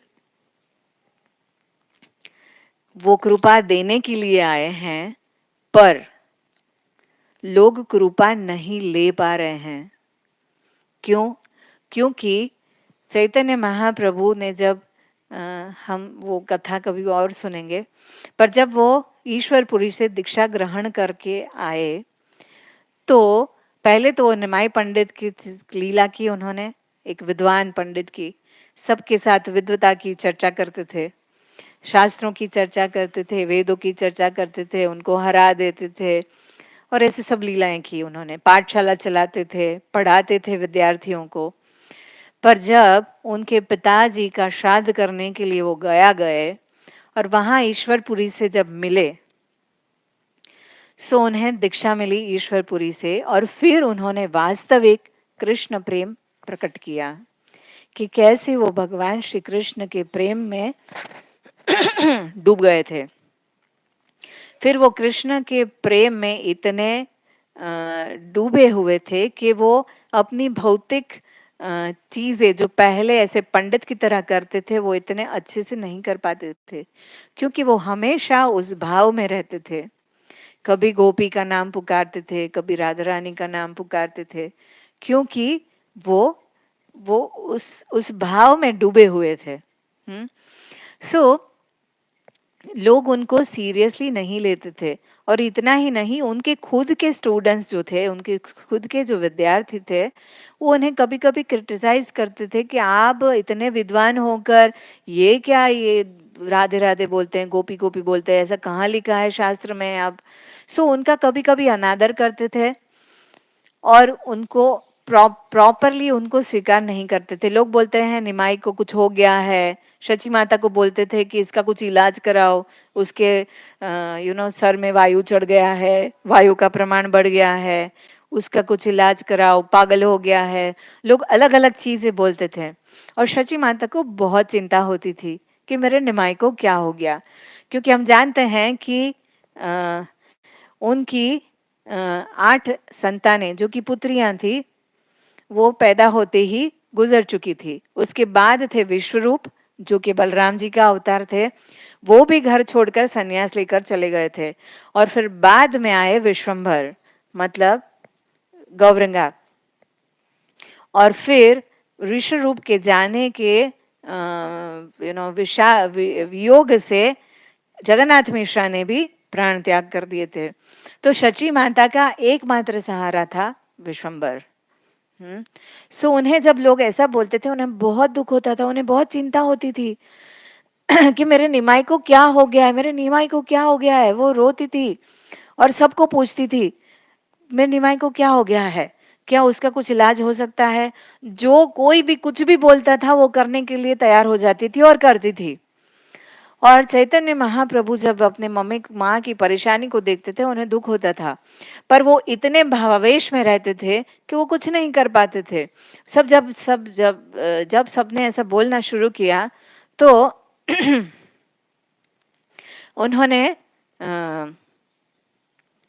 Speaker 1: वो कृपा देने के लिए आए हैं, पर लोग कृपा नहीं ले पा रहे हैं। क्यों? क्योंकि चैतन्य महाप्रभु ने जब हम वो कथा कभी और सुनेंगे, पर जब वो ईश्वरपुरी से दीक्षा ग्रहण करके आए, तो पहले तो निमाई पंडित की लीला की उन्होंने, एक विद्वान पंडित की, सबके साथ विद्वता की चर्चा करते थे, शास्त्रों की चर्चा करते थे, वेदों की चर्चा करते थे, उनको हरा देते थे और ऐसे सब लीलाएं की उन्होंने। पाठशाला चलाते थे, पढ़ाते थे विद्यार्थियों को। पर जब उनके पिताजी का श्राद्ध करने के लिए वो गए और वहां ईश्वरपुरी से जब मिले, सो उन्हें दीक्षा मिली ईश्वरपुरी से और फिर उन्होंने वास्तविक कृष्ण प्रेम प्रकट किया कि कैसे वो भगवान श्री कृष्ण के प्रेम में डूब गए थे। फिर वो कृष्ण के प्रेम में इतने डूबे हुए थे कि वो अपनी भौतिक चीजें जो पहले ऐसे पंडित की तरह करते थे, वो इतने अच्छे से नहीं कर पाते थे, क्योंकि वो हमेशा उस भाव में रहते थे। कभी गोपी का नाम पुकारते थे, कभी राधा रानी का नाम पुकारते थे, क्योंकि वो उस भाव में डूबे हुए थे। सो लोग उनको सीरियसली नहीं लेते थे। और इतना ही नहीं, उनके खुद के स्टूडेंट्स जो थे, उनके खुद के जो विद्यार्थी थे, वो उन्हें कभी कभी क्रिटिसाइज करते थे कि आप इतने विद्वान होकर ये क्या, ये राधे राधे बोलते हैं, गोपी गोपी बोलते हैं, ऐसा कहाँ लिखा है शास्त्र में आप। सो उनका कभी कभी अनादर करते थे और उनको प्रॉपरली उनको स्वीकार नहीं करते थे। लोग बोलते हैं निमाई को कुछ हो गया है, शची माता को बोलते थे कि इसका कुछ इलाज कराओ, उसके सर में वायु चढ़ गया है, वायु का प्रमाण बढ़ गया है, उसका कुछ इलाज कराओ, पागल हो गया है। लोग अलग अलग चीजें बोलते थे और शची माता को बहुत चिंता होती थी कि मेरे निमाई को क्या हो गया, क्योंकि हम जानते हैं कि उनकी 8 संतानें जो कि पुत्रियां थी, वो पैदा होते ही गुजर चुकी थी। उसके बाद थे विश्वरूप, जो कि बलराम जी का अवतार थे, वो भी घर छोड़कर सन्यास लेकर चले गए थे। और फिर बाद में आए विश्वंभर, मतलब गौरंगा। और फिर ऋषि रूप के जाने के वियोग से जगन्नाथ मिश्रा ने भी प्राण त्याग कर दिए थे। तो शची माता का एकमात्र सहारा था विश्वंभर। सो उन्हें जब लोग ऐसा बोलते थे, उन्हें बहुत दुख होता था, उन्हें बहुत चिंता होती थी कि मेरे निमाई को क्या हो गया है, मेरे निमाई को क्या हो गया है। वो रोती थी और सबको पूछती थी मेरे निमाई को क्या हो गया है, क्या उसका कुछ इलाज हो सकता है। जो कोई भी कुछ भी बोलता था, वो करने के लिए तैयार हो जाती थी और करती थी। और चैतन्य महाप्रभु जब अपने मम्मी माँ की परेशानी को देखते थे, उन्हें दुख होता था, पर वो इतने भावावेश में रहते थे कि वो कुछ नहीं कर पाते थे। जब सबने ऐसा बोलना शुरू किया, तो उन्होंने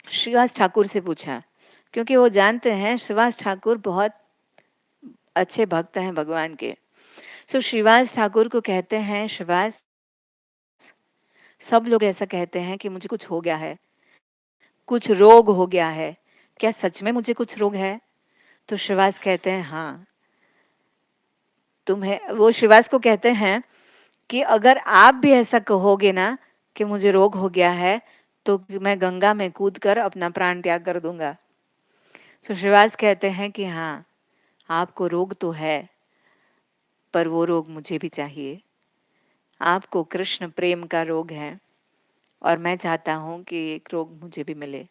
Speaker 1: श्रीवास ठाकुर से पूछा, क्योंकि वो जानते हैं श्रीवास ठाकुर बहुत अच्छे भक्त हैं भगवान के। सो श्रीवास ठाकुर को कहते हैं, श्रीवास, सब लोग ऐसा कहते हैं कि मुझे कुछ हो गया है, कुछ रोग हो गया है, क्या सच में मुझे कुछ रोग है? तो श्रीवास कहते हैं हाँ तुम्हें। वो श्रीवास को कहते हैं कि अगर आप भी ऐसा कहोगे ना कि मुझे रोग हो गया है, तो मैं गंगा में कूद कर अपना प्राण त्याग कर दूंगा। तो श्रीवास कहते हैं कि हाँ, आपको रोग तो है, पर वो रोग मुझे भी चाहिए। आपको कृष्ण प्रेम का रोग है और मैं चाहता हूँ कि एक रोग मुझे भी मिले।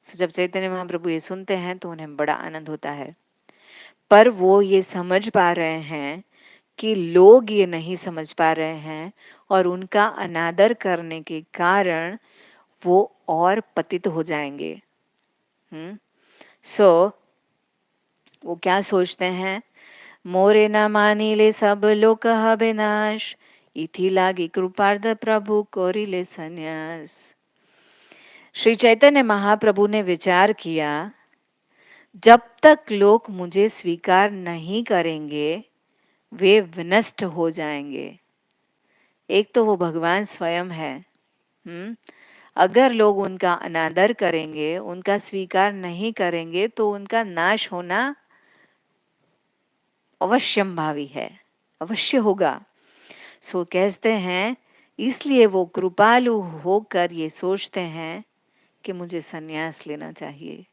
Speaker 1: सो जब चैतन्य महाप्रभु ये सुनते हैं तो उन्हें बड़ा आनंद होता है, पर वो ये समझ पा रहे हैं कि लोग ये नहीं समझ पा रहे हैं और उनका अनादर करने के कारण वो और पतित हो जाएंगे। सो वो क्या सोचते हैं, मोरे न मानिले सब लोक विनाश, इथि लागी कृपार्थ प्रभु कोरिले संन्यास। श्री चैतन्य महाप्रभु ने विचार किया, जब तक लोग मुझे स्वीकार नहीं करेंगे वे विनष्ट हो जाएंगे। एक तो वो भगवान स्वयं है। अगर लोग उनका अनादर करेंगे, उनका स्वीकार नहीं करेंगे, तो उनका नाश होना अवश्यंभावी है, अवश्य होगा। सो कहते हैं, इसलिए वो कृपालु होकर ये सोचते हैं कि मुझे संन्यास लेना चाहिए,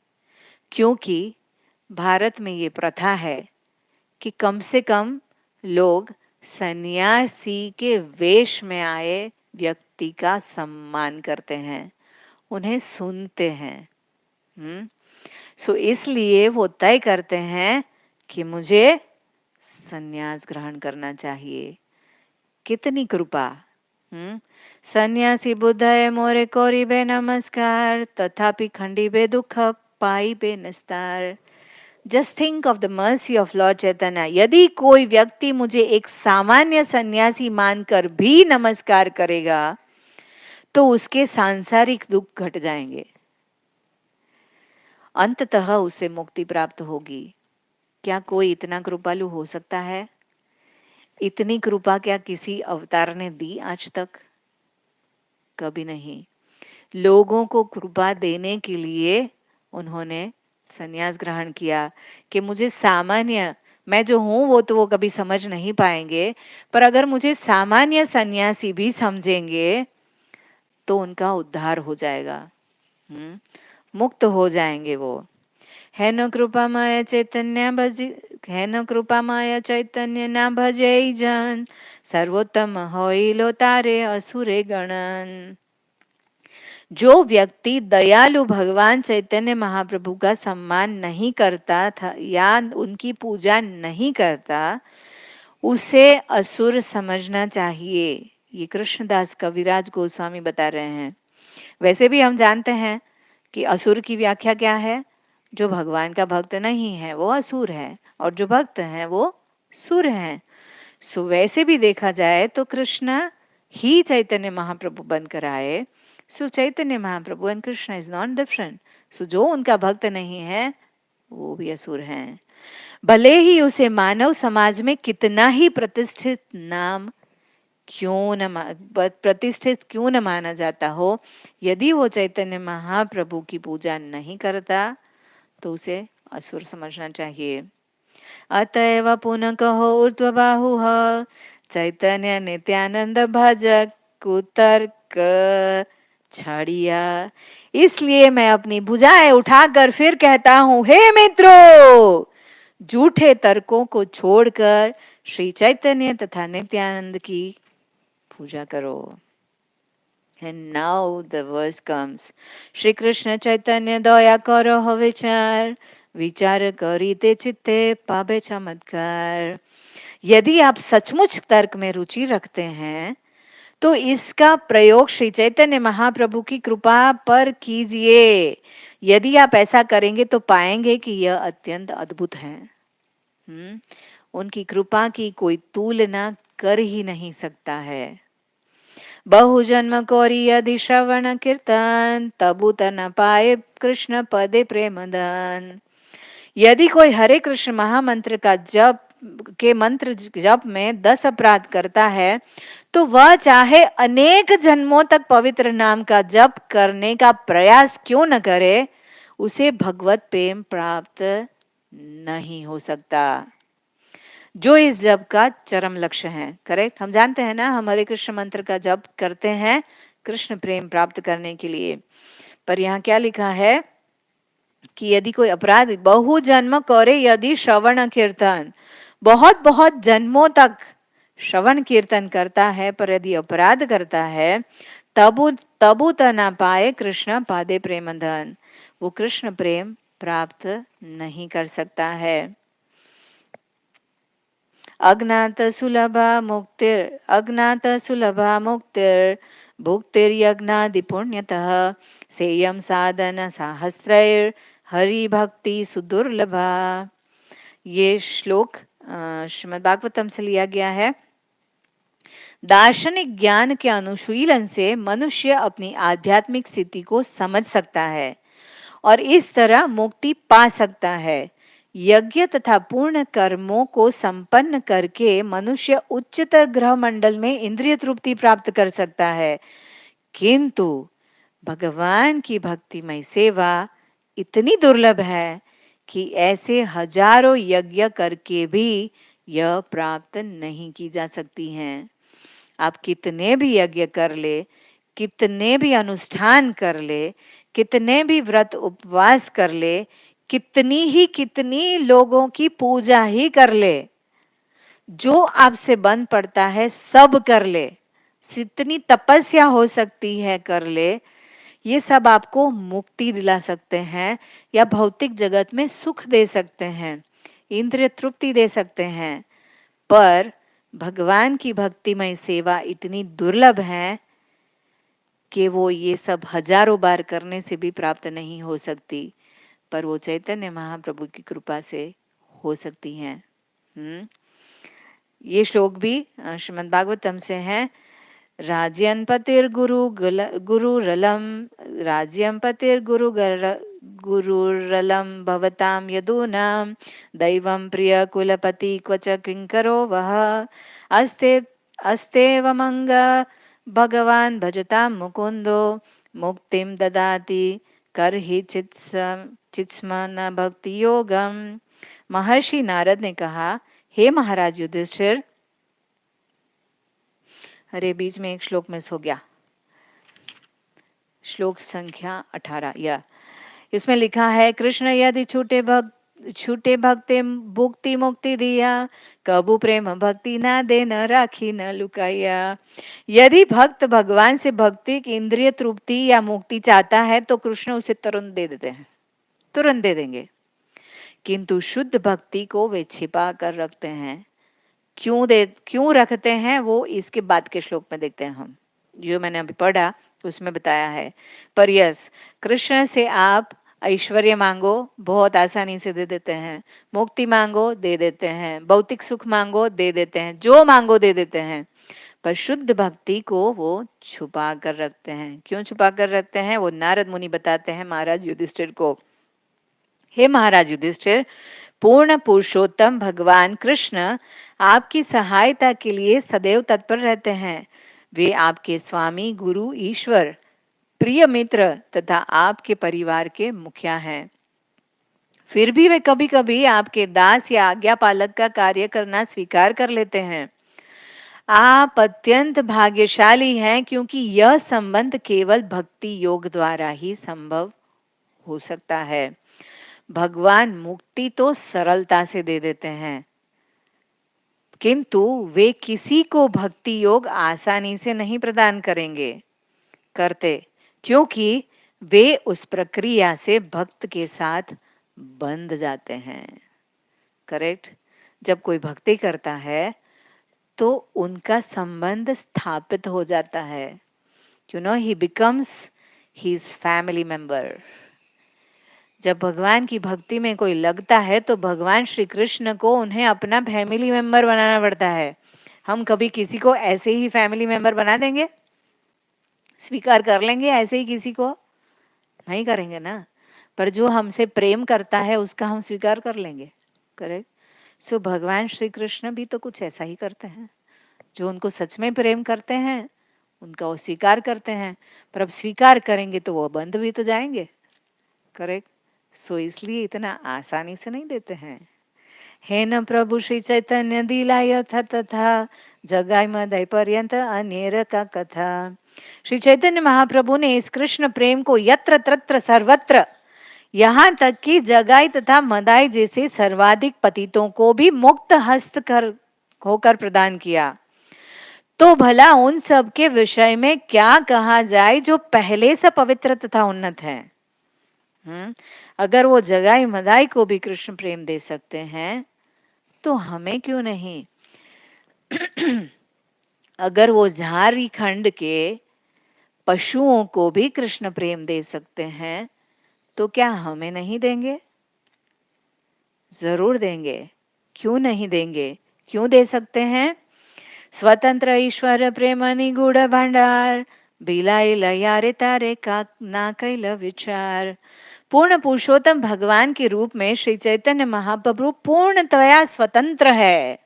Speaker 1: क्योंकि भारत में ये प्रथा है कि कम से कम लोग सन्यासी के वेश में आए व्यक्ति का सम्मान करते हैं, उन्हें सुनते हैं। सो इसलिए वो तय करते हैं कि मुझे संन्यास ग्रहण करना चाहिए। कितनी कृपा। सन्यासी बुद्धय मोरे कोरिबे नमस्कार, तथापि खंडिबे दुख पाइबे निस्तार। Just think of the mercy of Lord Chaitanya. यदि कोई व्यक्ति मुझे एक सामान्य सन्यासी मानकर भी नमस्कार करेगा तो उसके सांसारिक दुख घट जाएंगे, अंततः उसे मुक्ति प्राप्त होगी। क्या कोई इतना कृपालु हो सकता है? इतनी कृपा क्या किसी अवतार ने दी आज तक? कभी नहीं। लोगों को कृपा देने के लिए उन्होंने संन्यास ग्रहण किया कि मुझे सामान्य, मैं जो हूं वो तो वो कभी समझ नहीं पाएंगे, पर अगर मुझे सामान्य सन्यासी भी समझेंगे तो उनका उद्धार हो जाएगा, मुक्त हो जाएंगे वो। है न कृपा माया चैतन्य भज, है न कृपा माया चैतन्य ना भजे जन, सर्वोत्तम होइलो तारे असुरे गणन। जो व्यक्ति दयालु भगवान चैतन्य महाप्रभु का सम्मान नहीं करता था या उनकी पूजा नहीं करता, उसे असुर समझना चाहिए। ये कृष्णदास कविराज गोस्वामी बता रहे हैं। वैसे भी हम जानते हैं कि असुर की व्याख्या क्या है? जो भगवान का भक्त नहीं है वो असुर है, और जो भक्त है वो सुर है। सो वैसे भी देखा जाए तो कृष्ण ही चैतन्य महाप्रभु बनकर आए। So Chaitanya Mahaprabhu and Krishna is not different. So जो उनका भक्त नहीं है वो भी असुर हैं, भले ही उसे मानव समाज में कितना ही प्रतिष्ठित क्यों न माना जाता हो। यदि वो चैतन्य महाप्रभु की पूजा नहीं करता तो उसे असुर समझना चाहिए। अतएव पुनः कहो ऊर्ध्वबाहु चैतन्य नित्यानंद भजक कुतर्क छड़िया। इसलिए मैं अपनी भुजाएं उठाकर फिर कहता हूं, हे मित्रों, झूठे तर्कों को छोड़कर श्री चैतन्य तथा नित्यानंद की पूजा करो। And now the verse comes. Shri Krishna Chaitanya दया करो हो विचार, विचार करी ते चित्ते पावे चमत्कार। यदि आप सचमुच तर्क में रुचि रखते हैं तो इसका प्रयोग श्री चैतन्य महाप्रभु की कृपा पर कीजिए। यदि आप ऐसा करेंगे तो पाएंगे कि यह अत्यंत अद्भुत है। उनकी कृपा की कोई तुलना कर ही नहीं सकता है। बहुजन्म कोरी यदि श्रवण कीर्तन, तबु न पाए कृष्ण पदे प्रेमधन। यदि कोई हरे कृष्ण महामंत्र का जप के मंत्र जप में 10 अपराध करता है तो वह चाहे अनेक जन्मों तक पवित्र नाम का जप करने का प्रयास क्यों न करे, उसे भगवत प्रेम प्राप्त नहीं हो सकता, जो इस जप का चरम लक्ष्य है। करेक्ट? हम जानते हैं ना, हम हरे कृष्ण मंत्र का जप करते हैं कृष्ण प्रेम प्राप्त करने के लिए, पर यहाँ क्या लिखा है कि यदि कोई अपराध बहु जन्म करे यदि श्रवण कीर्तन, बहुत बहुत जन्मों तक श्रवण कीर्तन करता है पर यदि अपराध करता है, तबु ना पाए कृष्ण पादे प्रेमधन, वो कृष्ण प्रेम प्राप्त नहीं कर सकता है। अज्ञात सुलभा मुक्तिर भुक्तिर्यज्ञादि पुण्यतः सेयम साधन सहस्रैर हरि भक्ति सुदुर्लभा। ये श्लोक श्रीमद् भागवतम से लिया गया है। दार्शनिक ज्ञान के अनुशीलन से मनुष्य अपनी आध्यात्मिक स्थिति को समझ सकता है और इस तरह मुक्ति पा सकता है। यज्ञ तथा पूर्ण कर्मों को संपन्न करके मनुष्य उच्चतर ग्रह मंडल में इंद्रिय तृप्ति प्राप्त कर सकता है, किंतु भगवान की भक्तिमय सेवा इतनी दुर्लभ है कि ऐसे हजारों यज्ञ करके भी यह प्राप्त नहीं की जा सकती हैं। आप कितने भी यज्ञ कर ले, कितने भी अनुष्ठान कर ले, कितने भी व्रत उपवास कर ले, कितनी लोगों की पूजा ही कर ले, जो आपसे बन पड़ता है सब कर ले, जितनी तपस्या हो सकती है कर ले, ये सब आपको मुक्ति दिला सकते हैं या भौतिक जगत में सुख दे सकते हैं, इंद्रिय तृप्ति दे सकते हैं, पर भगवान की भक्तिमय सेवा इतनी दुर्लभ है कि वो ये सब हजारों बार करने से भी प्राप्त नहीं हो सकती, पर वो चैतन्य महाप्रभु की कृपा से हो सकती हैं। ये श्लोक भी श्रीमद् भागवतम से है। राज्यं गुरुरलम राज्यं गुरुरलम भवतां यदूनां दैवं प्रिय कुलपति क्वच किंकरो वह अस्तेवमंग भगवान भजतां मुकुंदो मुक्तिं ददाति करहि चित्स्म न भक्ति योगम। महर्षि नारद ने कहा, हे महाराज युधिष्ठिर, अरे बीच में एक श्लोक मिस हो गया, श्लोक संख्या 18 या इसमें लिखा है, कृष्ण यदि छूटे भक्ते भुक्ति मुक्ति दिया, कबू प्रेम भक्ति ना दे न राखी न लुकाया। यदि भक्त भगवान से भक्ति की इंद्रिय तृप्ति या मुक्ति चाहता है तो कृष्ण उसे तुरंत दे देते हैं, तुरंत दे देंगे, किंतु शुद्ध भक्ति को वे छिपा कर रखते हैं। क्यों रखते हैं वो इसके बाद के श्लोक में देखते हैं हम, जो मैंने अभी पढ़ा उसमें बताया है। पर यस, कृष्ण से आप ऐश्वर्य मांगो, बहुत आसानी से दे देते हैं, मुक्ति मांगो दे देते हैं, भौतिक सुख मांगो दे देते हैं, जो मांगो दे देते हैं, पर शुद्ध भक्ति को वो छुपा कर रखते हैं। क्यों छुपा कर रखते हैं वो नारद मुनि बताते हैं महाराज युधिष्ठिर को। हे महाराज युधिष्ठिर, पूर्ण पुरुषोत्तम भगवान कृष्ण आपकी सहायता के लिए सदैव तत्पर रहते हैं। वे आपके स्वामी, गुरु, ईश्वर, प्रिय मित्र तथा आपके परिवार के मुखिया हैं। फिर भी वे कभी कभी आपके दास या आज्ञा पालक का कार्य करना स्वीकार कर लेते हैं। आप अत्यंत भाग्यशाली हैं, क्योंकि यह संबंध केवल भक्ति योग द्वारा ही संभव हो सकता है। भगवान मुक्ति तो सरलता से दे देते हैं, किंतु वे किसी को भक्ति योग आसानी से नहीं प्रदान करते, क्योंकि वे उस प्रक्रिया से भक्त के साथ बंध जाते हैं। करेक्ट? जब कोई भक्ति करता है तो उनका संबंध स्थापित हो जाता है। You know, he becomes his family member. जब भगवान की भक्ति में कोई लगता है तो भगवान श्री कृष्ण को उन्हें अपना फैमिली मेंबर बनाना पड़ता है। हम कभी किसी को ऐसे ही फैमिली मेंबर बना देंगे? स्वीकार कर लेंगे ऐसे ही किसी को? नहीं करेंगे ना। पर जो हमसे प्रेम करता है उसका हम स्वीकार कर लेंगे। करेक्ट? सो भगवान श्री कृष्ण भी तो कुछ ऐसा ही करते हैं। जो उनको सच में प्रेम करते हैं उनका वो स्वीकार करते हैं, पर अब स्वीकार करेंगे तो वो बंध भी तो जाएंगे। करेक्ट? सो इसलिए इतना आसानी से नहीं देते हैं। हे न प्रभु श्री चैतन्य दिलाय तथा जगाई मदाई पर्यंत अनेर का कथा। श्री चैतन्य महाप्रभु ने इस कृष्ण प्रेम को यत्र तत्र सर्वत्र, यहाँ तक कि जगाई तथा मदाई जैसे सर्वाधिक पतितों को भी मुक्त हस्त होकर प्रदान किया। तो भला उन सब के विषय में क्या कहा जाए जो पहले से पवित्र तथा उन्नत है। अगर वो जगाई मदाई को भी कृष्ण प्रेम दे सकते हैं तो हमें क्यों नहीं? अगर वो झारखंड के पशुओं को भी कृष्ण प्रेम दे सकते हैं तो क्या हमें नहीं देंगे? जरूर देंगे। क्यों नहीं देंगे? क्यों दे सकते हैं? स्वतंत्र ईश्वर प्रेम निगूढ़ भंडार, बिलाइल यारे तारे का ना कैल विचार। पूर्ण पुरुषोत्तम भगवान के रूप में श्री चैतन्य महाप्रभु पूर्णतया स्वतंत्र है।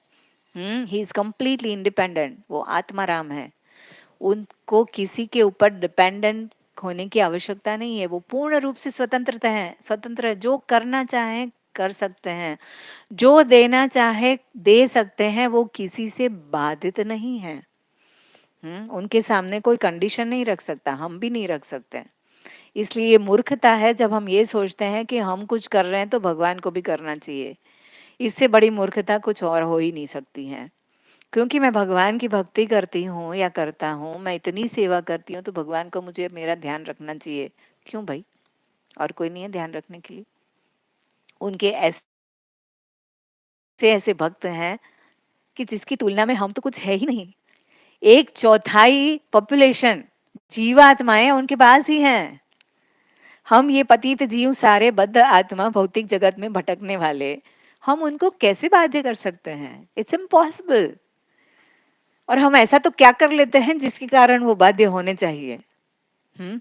Speaker 1: ही इज कंप्लीटली इंडिपेंडेंट, वो आत्माराम है, उनको किसी के ऊपर डिपेंडेंट होने की आवश्यकता नहीं है। वो पूर्ण रूप से स्वतंत्रता है, स्वतंत्र है, जो करना चाहे कर सकते हैं, जो देना चाहे दे सकते हैं, वो किसी से बाधित नहीं है। उनके सामने कोई कंडीशन नहीं रख सकता, हम भी नहीं रख सकते। इसलिए ये मूर्खता है जब हम ये सोचते हैं कि हम कुछ कर रहे हैं तो भगवान को भी करना चाहिए। इससे बड़ी मूर्खता कुछ और हो ही नहीं सकती है। क्योंकि मैं भगवान की भक्ति करती हूँ या करता हूँ, मैं इतनी सेवा करती हूँ, तो भगवान को मुझे मेरा ध्यान रखना चाहिए। क्यों भाई, और कोई नहीं है ध्यान रखने के लिए? उनके ऐसे ऐसे भक्त हैं कि जिसकी तुलना में हम तो कुछ है ही नहीं। 1/4 पॉपुलेशन जीवात्माएं उनके पास ही हैं। हम ये पतित जीव सारे बद्ध आत्मा भौतिक जगत में भटकने वाले, हम उनको कैसे बाध्य कर सकते हैं? It's impossible. और हम ऐसा तो क्या कर लेते हैं जिसके कारण वो बाध्य होने चाहिए? हम्म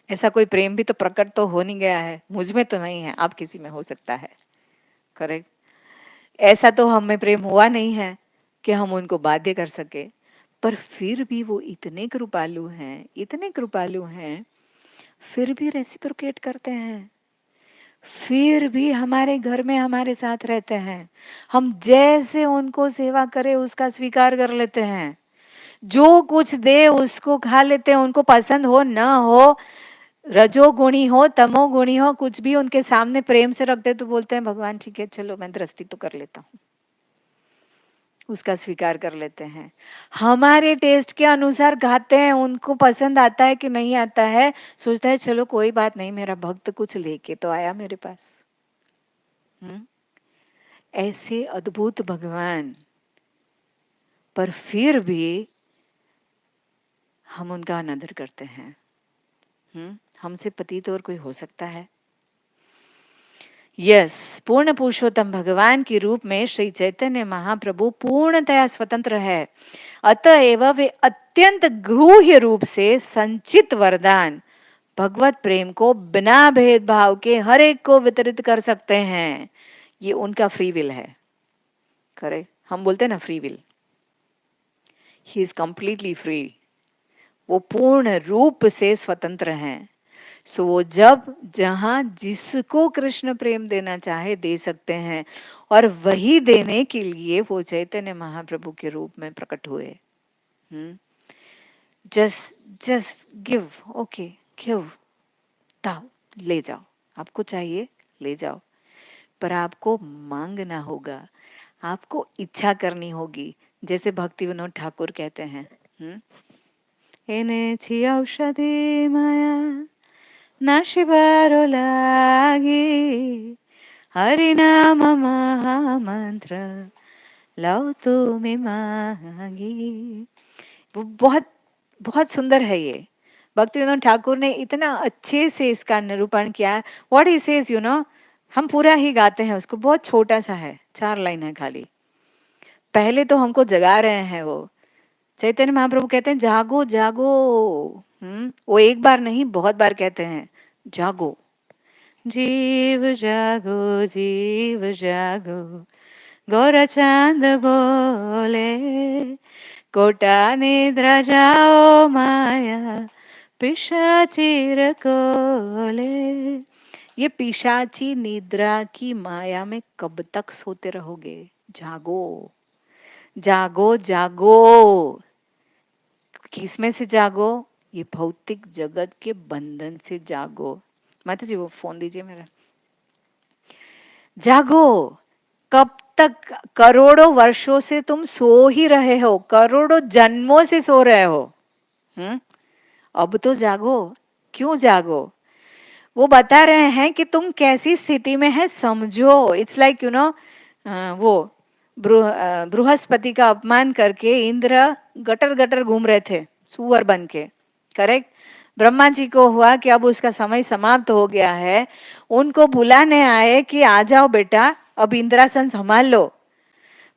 Speaker 1: ऐसा कोई प्रेम भी तो प्रकट तो हो नहीं गया है, मुझ में तो नहीं है, आप किसी में हो सकता है। करेक्ट। ऐसा तो हमें प्रेम हुआ नहीं है कि हम उनको बाध्य कर सके। पर फिर भी वो इतने कृपालु हैं, इतने कृपालु हैं, फिर भी रेसिप्रोकेट करते हैं, फिर भी हमारे घर में हमारे साथ रहते हैं। हम जैसे उनको सेवा करें उसका स्वीकार कर लेते हैं, जो कुछ दे उसको खा लेते हैं, उनको पसंद हो ना हो, रजोगुणी हो तमोगुणी हो, कुछ भी उनके सामने प्रेम से रख दे तो बोलते हैं भगवान ठीक है, चलो मैं दृष्टि तो कर लेता हूँ, उसका स्वीकार कर लेते हैं। हमारे टेस्ट के अनुसार खाते हैं, उनको पसंद आता है कि नहीं आता है, सोचता है चलो कोई बात नहीं, मेरा भक्त कुछ लेके तो आया मेरे पास। ऐसे अद्भुत भगवान, पर फिर भी हम उनका अनादर करते हैं। हमसे पतित और कोई हो सकता है? यस, पूर्ण पुरुषोत्तम भगवान के रूप में श्री चैतन्य महाप्रभु पूर्णतया स्वतंत्र है। अतएव वे अत्यंत गूढ़ रूप से संचित वरदान भगवत प्रेम को बिना भेदभाव के हर एक को वितरित कर सकते हैं। ये उनका फ्री विल है। करेक्ट, हम बोलते हैं ना free will, he is completely free. वो पूर्ण रूप से स्वतंत्र हैं। सो वो जब जहां जिसको कृष्ण प्रेम देना चाहे दे सकते हैं, और वही देने के लिए वो चैतन्य महाप्रभु के रूप में प्रकट हुए। Just just give, okay give, ताओ, ले जाओ, आपको चाहिए ले जाओ, पर आपको मांगना होगा, आपको इच्छा करनी होगी। जैसे भक्ति विनोद ठाकुर कहते हैं, एने छी औषधि माया नाशिबारो लागी, हरि नाम महामंत्र लो तुम्हें मांगी। वो बहुत बहुत सुंदर है ये। भक्ति विनोद ठाकुर ने इतना अच्छे से इसका निरूपण किया है। व्हाट ही सेज, हम पूरा ही गाते हैं उसको, बहुत छोटा सा है, 4 लाइन है खाली। पहले तो हमको जगा रहे हैं वो। चैतन्य महाप्रभु कहते हैं जागो जागो। वो एक बार नहीं बहुत बार कहते हैं जागो, जीव जागो गोरा चांद बोले, कोटा निद्रा जाओ माया पिशाची कोले। ये पिशाची निद्रा की माया में कब तक सोते रहोगे? जागो जागो जागो। किसमें से जागो? ये भौतिक जगत के बंधन से जागो। माता जी वो फोन दीजिए मेरा। जागो। कब तक? करोड़ों वर्षों से तुम सो ही रहे हो, करोड़ों जन्मों से सो रहे हो। अब तो जागो। क्यों जागो? वो बता रहे हैं कि तुम कैसी स्थिति में है समझो। इट्स लाइक वो बृहस्पति का अपमान करके इंद्र गटर गटर घूम रहे थे सुअर बन के। करेक्ट। ब्रह्मा जी को हुआ कि अब उसका समय समाप्त हो गया है, उनको बुलाने आए कि आ जाओ बेटा, अब इंद्रासन संभाल लो।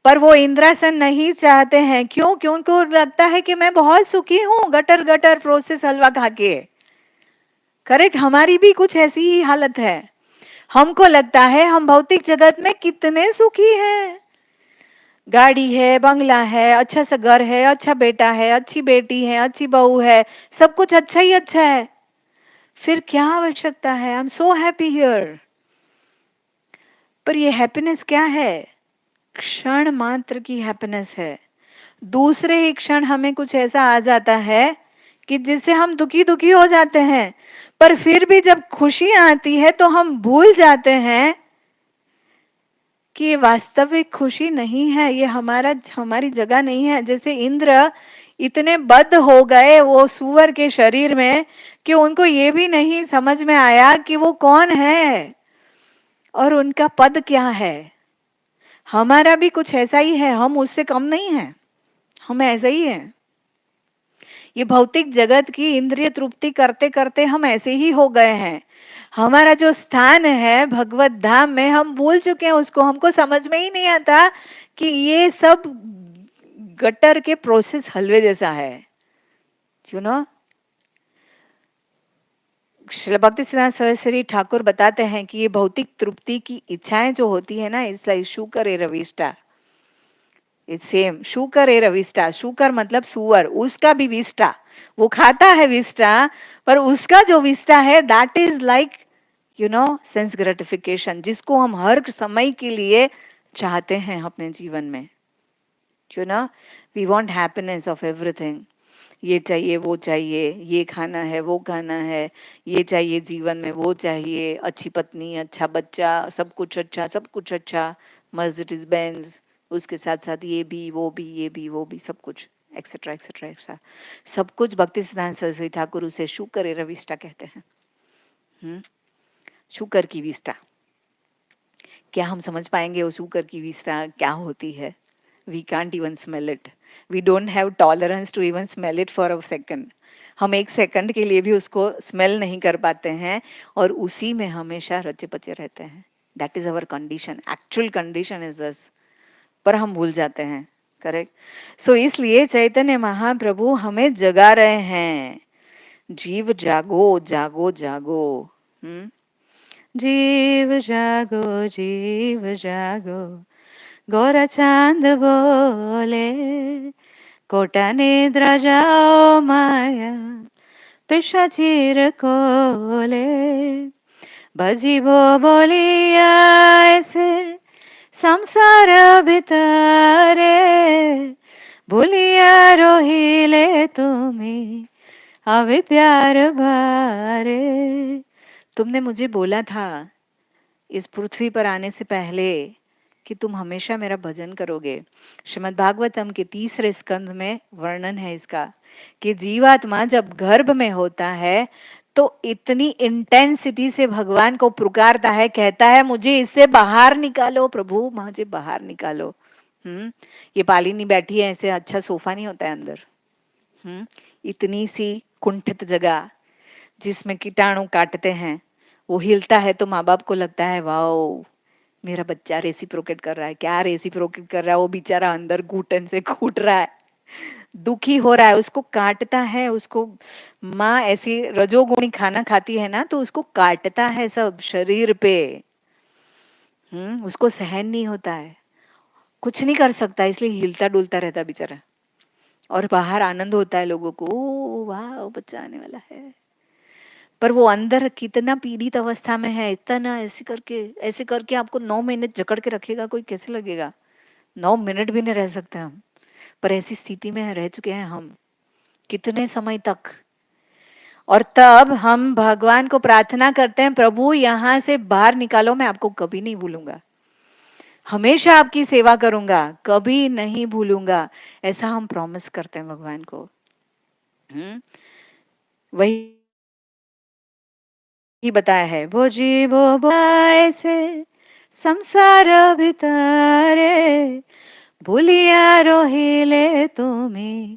Speaker 1: पर वो इंद्रासन नहीं चाहते हैं। क्यों? क्यों? उनको लगता है कि मैं बहुत सुखी हूँ गटर गटर प्रोसेस हलवा खा के। करेक्ट, हमारी भी कुछ ऐसी ही हालत है। हमको लगता है हम भौतिक जगत में कितने सुखी हैं, गाड़ी है, बंगला है, अच्छा सा घर है, अच्छा बेटा है, अच्छी बेटी है, अच्छी बहू है, सब कुछ अच्छा ही अच्छा है। फिर क्या आवश्यकता है? I am so happy here. पर ये हैप्पीनेस क्या है? क्षण मात्र की हैप्पीनेस है। दूसरे ही क्षण हमें कुछ ऐसा आ जाता है कि जिससे हम दुखी दुखी हो जाते हैं। पर फिर भी जब खुशी आती है तो हम भूल जाते हैं कि ये वास्तविक खुशी नहीं है, ये हमारी जगह नहीं है। जैसे इंद्र इतने बद्ध हो गए वो सुअर के शरीर में कि उनको ये भी नहीं समझ में आया कि वो कौन है और उनका पद क्या है। हमारा भी कुछ ऐसा ही है, हम उससे कम नहीं है, हम ऐसा ही है। ये भौतिक जगत की इंद्रिय तृप्ति करते करते हम ऐसे ही हो गए हैं। हमारा जो स्थान है भगवत धाम में हम भूल चुके हैं उसको। हमको समझ में ही नहीं आता कि ये सब गटर के प्रोसेस हलवे जैसा है। यू नो, श्रील भक्ति सिद्धांत सरस्वती ठाकुर बताते हैं कि ये भौतिक तृप्ति की इच्छाएं जो होती है ना, इट्स लाइक शुकर ए रविष्टा। इट्स सेम, शुकर ए रविष्टा। शुकर मतलब सुअर, उसका भी विष्टा, वो खाता है विष्टा, पर उसका जो विष्टा है that is like sense gratification, जिसको हम हर समय के लिए चाहते हैं अपने जीवन में। We want happiness of everything. ये चाहिए, वो चाहिए, ये खाना है, वो खाना है, ये चाहिए जीवन में, वो चाहिए, अच्छी पत्नी, अच्छा बच्चा, सब कुछ अच्छा, सब कुछ अच्छा, मर्सिडीज बेंज, उसके साथ साथ ये भी वो भी ये भी वो भी सब कुछ, एक्सेट्रा एक्सेट्रा एक्सेट्रा, सब कुछ। भक्ति सिद्धांत सरस्वती ठाकुर उसे शुकर ए रविष्टा कहते हैं। शुकर की विष्टा। क्या हम समझ पाएंगे वो शुकर की विष्टा क्या होती है? We can't even smell it. We don't have tolerance to even smell it for a second. हम एक सेकंड के लिए भी उसको स्मेल नहीं कर पाते हैं और उसी में हमेशा रचे पचे रहते हैं। That is our condition. Actual condition is this. पर हम भूल जाते हैं। करेक्ट। सो इसलिए चैतन्य महाप्रभु हमें जगा रहे हैं। जीव जागो जागो जागो। जीव जागो जीव जागो, गोरा चांद बोले, कोटा निद्रा जाओ माया, पिशाचीर कोले, बजीबो बोलिया ऐसे संसार भितरे, भूलिया रोहिले तुम्हें अविद्यार भारे। तुमने मुझे बोला था इस पृथ्वी पर आने से पहले कि तुम हमेशा मेरा भजन करोगे। श्रीमद् भागवतम के 3 स्कंध में वर्णन है इसका कि जीवात्मा जब गर्भ में होता है तो इतनी इंटेंसिटी से भगवान को पुकारता है, कहता है मुझे इससे बाहर निकालो प्रभु, मुझे बाहर निकालो। ये पालिनी बैठी है, ऐसे अच्छा सोफा नहीं होता है अंदर। इतनी सी कुंठित जगह जिसमें कीटाणु काटते हैं, वो हिलता है तो माँ बाप को लगता है वाओ मेरा बच्चा रेसिप्रोकेट कर रहा है। क्या रेसिप्रोकेट कर रहा है? वो बेचारा अंदर घुटन से घुट रहा है, दुखी हो रहा है, उसको काटता है। उसको माँ ऐसी रजोगुणी खाना खाती है ना, तो उसको काटता है सब शरीर पे। उसको सहन नहीं होता है, कुछ नहीं कर सकता, इसलिए हिलता डुलता रहता बेचारा। और बाहर आनंद होता है लोगों को, ओ वाह बच्चा आने वाला है। पर वो अंदर कितना पीड़ित अवस्था में है, इतना ऐसे करके आपको 9 महीने जकड़ के रखेगा, कोई कैसे लगेगा? 9 मिनट भी नहीं रह सकते हम, पर ऐसी स्थिति में रह चुके हैं हम कितने समय तक। और तब हम भगवान को प्रार्थना करते हैं, प्रभु यहाँ से बाहर निकालो, मैं आपको कभी नहीं भूलूंगा, हमेशा आपकी सेवा करूंगा, कभी नहीं भूलूंगा। ऐसा हम प्रॉमिस करते हैं भगवान को। वही बताया है, वो जीवो ऐसे संसार भितरे, भूलिया रोहिले तुम्हें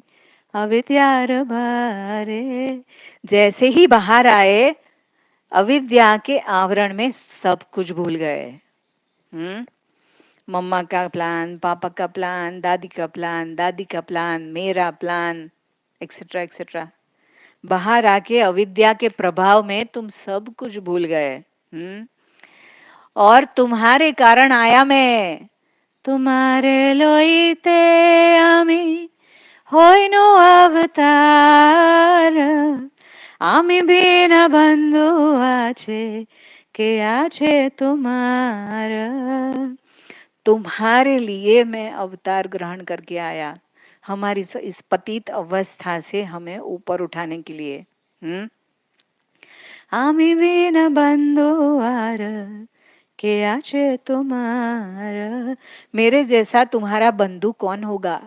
Speaker 1: अविद्यार भारे। जैसे ही बाहर आए अविद्या के आवरण में सब कुछ भूल गए। मम्मा का प्लान, पापा का प्लान, दादी का प्लान, दादी का प्लान, मेरा प्लान, एक्सेट्रा एक्सेट्रा। बाहर आके अविद्या के प्रभाव में तुम सब कुछ भूल गए। और तुम्हारे कारण आया मैं। तुम्हारे लोईते आमी হইনো अवतार, आमी बिना बंधु आछे के आछे तुम्हारा। तुम्हारे लिए मैं अवतार ग्रहण करके आया, हमारी इस पतित अवस्था से हमें ऊपर उठाने के लिए। आमी बिना बंधु आर के आछे तुम्हारा। मेरे जैसा तुम्हारा बंधु कौन होगा,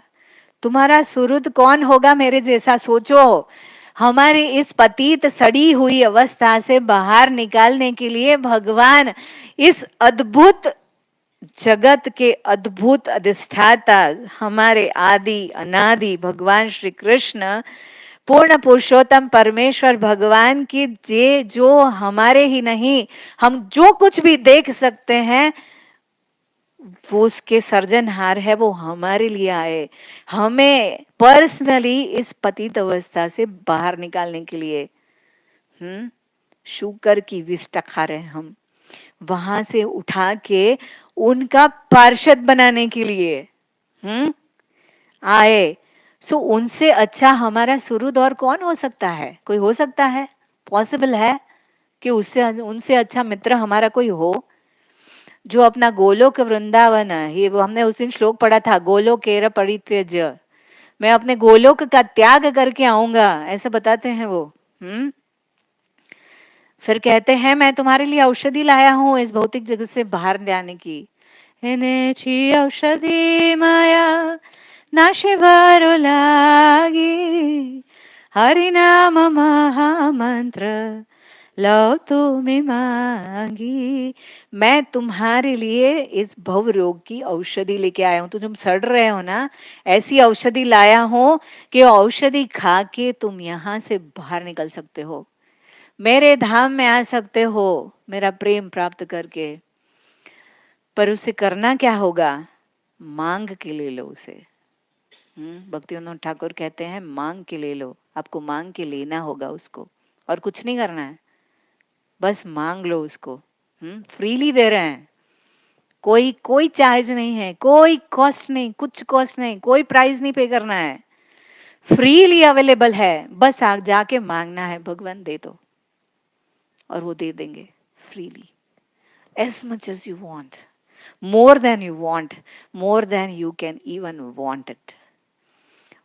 Speaker 1: तुम्हारा सुहृद कौन होगा मेरे जैसा? सोचो। हमारी इस पतित सड़ी हुई अवस्था से बाहर निकालने के लिए भगवान इस अद्भुत जगत के अद्भुत अधिष्ठाता, हमारे आदि अनादि भगवान श्री कृष्ण, पूर्ण पुरुषोत्तम परमेश्वर भगवान की जो हमारे ही नहीं, हम जो कुछ भी देख सकते हैं वो उसके सर्जनहार है, वो हमारे लिए आए, हमें पर्सनली इस पतित अवस्था से बाहर निकालने के लिए। शुकर की विष्टा खा रहे हैं हम, वहां से उठा के उनका पार्षद बनाने के लिए आए। सो उनसे अच्छा हमारा सुहृद और कौन हो सकता है? कोई हो सकता है? पॉसिबल है कि उससे उनसे अच्छा मित्र हमारा कोई हो? जो अपना गोलोक वृंदावन है, ये वो हमने उस दिन श्लोक पढ़ा था, गोलोकेर परित्यज्य, मैं अपने गोलोक का त्याग करके आऊंगा, ऐसा बताते हैं वो। फिर कहते हैं मैं तुम्हारे लिए औषधि लाया हूं इस भौतिक जगत से बाहर जाने की। छी औषधि माया नाशिवारो लागी, हरि नाम महामंत्र लो तुम्हें मांगी। मैं तुम्हारे लिए इस भव रोग की औषधि लेके आया हूं। तुम सड़ रहे हो ना, ऐसी औषधि लाया हूं कि औषधि खा के तुम यहां से बाहर निकल सकते हो, मेरे धाम में आ सकते हो, मेरा प्रेम प्राप्त करके। पर उसे करना क्या होगा? मांग के ले लो उसे। भक्तिविनोद ठाकुर कहते हैं मांग के ले लो, आपको मांग के लेना होगा उसको, और कुछ नहीं करना है, बस मांग लो उसको। फ्रीली दे रहे हैं, कोई कोई चार्ज नहीं है, कोई कॉस्ट नहीं, कुछ कॉस्ट नहीं, कोई प्राइस नहीं पे करना है, फ्रीली अवेलेबल है, बस आग जाके मांगना है, भगवान दे दो और वो दे देंगे freely. as much as you want, more than you want, more than you can even want it,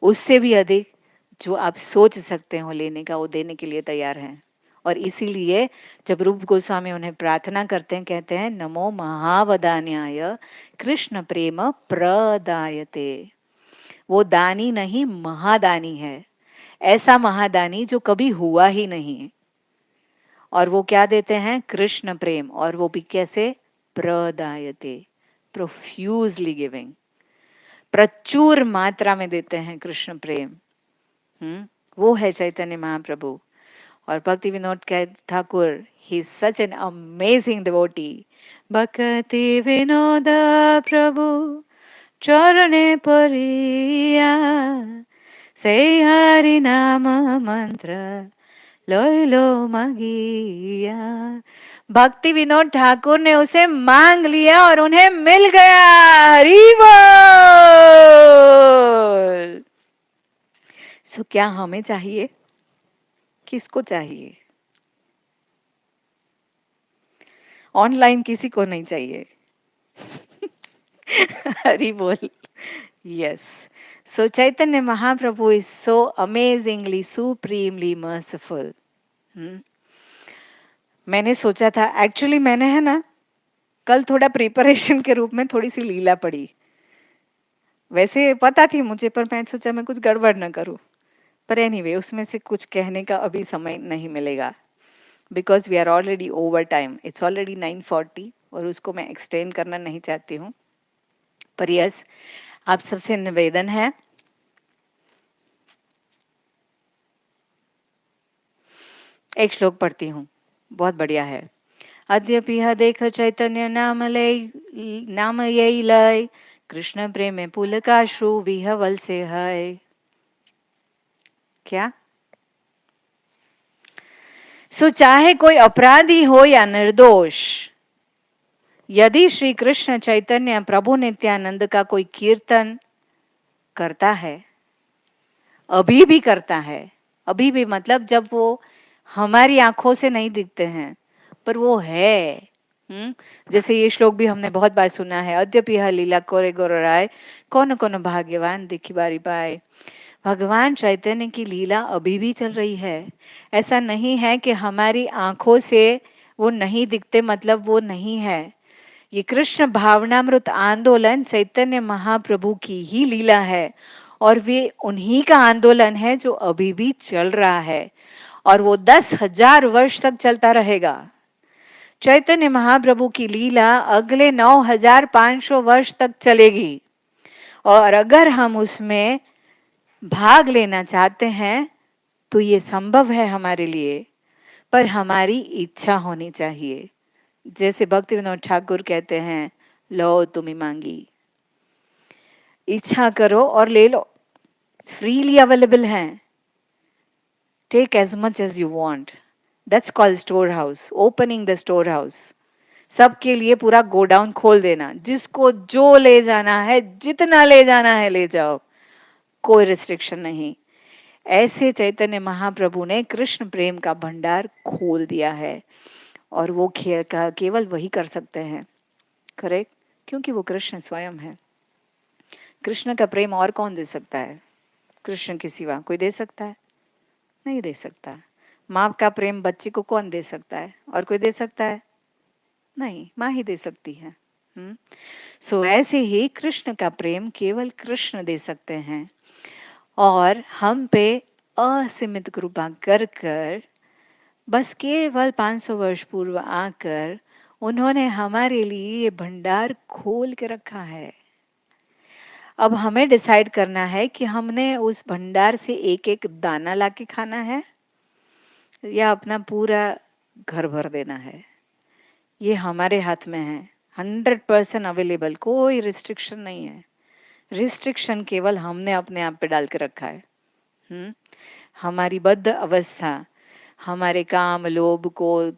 Speaker 1: उससे भी अधिक जो आप सोच सकते हो लेने का, वो देने के लिए तैयार हैं। और इसीलिए जब रूप गोस्वामी उन्हें प्रार्थना करते हैं, कहते हैं नमो महावदान्याय कृष्ण प्रेम प्रदायते। वो दानी नहीं, महादानी है, ऐसा महादानी जो कभी हुआ ही नहीं। और वो क्या देते हैं? कृष्ण प्रेम, और वो भी कैसे? प्रदायते, प्रोफ्यूजली गिविंग, प्रचुर मात्रा में देते हैं कृष्ण प्रेम। वो है चैतन्य महाप्रभु। और भक्ति Vinod Thakur, he is such an amazing devotee. भक्ति विनोद प्रभु चरणे परिया, से हरि नाम मंत्र लो मगिया। भक्ति विनोद ठाकुर ने उसे मांग लिया और उन्हें मिल गया। हरि बोल। सो क्या हमें चाहिए? किसको चाहिए? ऑनलाइन किसी को नहीं चाहिए। हरि बोल। Yes, so Chaitanya Mahaprabhu is so amazingly supremely merciful. मैंने सोचा था, एक्चुअली मैंने है ना कल थोड़ा प्रिपरेशन के रूप में थोड़ी सी लीला पढ़ी। वैसे पता थी मुझे, पर मैं सोचा मैं कुछ गड़बड़ न करूं। पर एनीवे, उसमें से कुछ कहने का अभी समय नहीं मिलेगा, because we are already over time. It's already 9:40 और उसको मैं एक्सटेंड करना नहीं चाहती हूँ। पर यस, आप सबसे निवेदन है, एक श्लोक पढ़ती हूँ, बहुत बढ़िया है। अद्यपिह देख चैतन्य नाम यही लय, कृष्ण प्रेम पुलकाश्रु विहवल से है। क्या चाहे कोई अपराधी हो या निर्दोष, यदि श्री कृष्ण चैतन्य प्रभु नित्यानंद का कोई कीर्तन करता है, अभी भी करता है, अभी भी मतलब जब वो हमारी आंखों से नहीं दिखते हैं पर वो है। जैसे ये श्लोक भी हमने बहुत बार सुना है, अद्यपि यह लीला कोरे गोराय, कौन कौन भाग्यवान दिखी बारी पाए। भगवान चैतन्य की लीला अभी भी चल रही है। ऐसा नहीं है कि हमारी आंखों से वो नहीं दिखते मतलब वो नहीं है। ये कृष्ण भावनामृत आंदोलन चैतन्य महाप्रभु की ही लीला है और वे उन्हीं का आंदोलन है जो अभी भी चल रहा है और वो 10,000 वर्ष तक चलता रहेगा। चैतन्य महाप्रभु की लीला अगले 9,500 वर्ष तक चलेगी और अगर हम उसमें भाग लेना चाहते हैं तो ये संभव है हमारे लिए, पर हमारी इच्छा होनी चाहिए। जैसे भक्ति विनोद ठाकुर कहते हैं, लो तुम्हें मांगी, इच्छा करो और ले लो, फ्रीली अवेलेबल है। Take as much as you want, that's called store house, opening the store house. सबके लिए पूरा गोडाउन खोल देना, जिसको जो ले जाना है, जितना ले जाना है ले जाओ, कोई रिस्ट्रिक्शन नहीं। ऐसे चैतन्य महाप्रभु ने कृष्ण प्रेम का भंडार खोल दिया है और वो केवल वही कर सकते हैं, करेक्ट, क्योंकि वो कृष्ण स्वयं है। कृष्ण का प्रेम और कौन दे सकता है? कृष्ण के सिवा कोई दे सकता है? नहीं दे सकता। माँ का प्रेम बच्चे को कौन दे सकता है? और कोई दे सकता है? नहीं, माँ ही दे सकती है। सो ऐसे ही कृष्ण का प्रेम केवल कृष्ण दे सकते हैं और हम पे असीमित कृपा कर कर बस केवल 500 वर्ष पूर्व आकर उन्होंने हमारे लिए ये भंडार खोल के रखा है। अब हमें डिसाइड करना है कि हमने उस भंडार से एक एक दाना लाके खाना है या अपना पूरा घर भर देना है। ये हमारे हाथ में है, 100% अवेलेबल, कोई रिस्ट्रिक्शन नहीं है। रिस्ट्रिक्शन केवल हमने अपने आप पे डाल के रखा है। हमारी बद्ध अवस्था, हमारे काम, लोभ,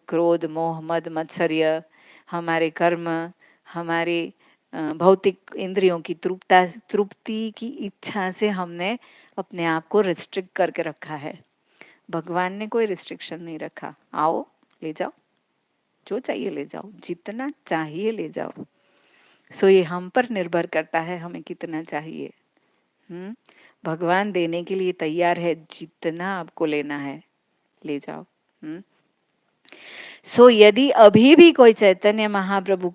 Speaker 1: क्रोध, मोह, मद, मत्सर्य, हमारे कर्म, हमारे भौतिक इंद्रियों की तृप्ति की इच्छा से हमने अपने आप को रिस्ट्रिक्ट करके रखा है। भगवान ने कोई रिस्ट्रिक्शन नहीं रखा, आओ ले जाओ, जो चाहिए ले जाओ, जितना चाहिए ले जाओ। सो ये हम पर निर्भर करता है हमें कितना चाहिए। भगवान देने के लिए तैयार है, जितना आपको लेना है ले जाओ। सो यदि अभी भी कोई चैतन्य महाप्रभु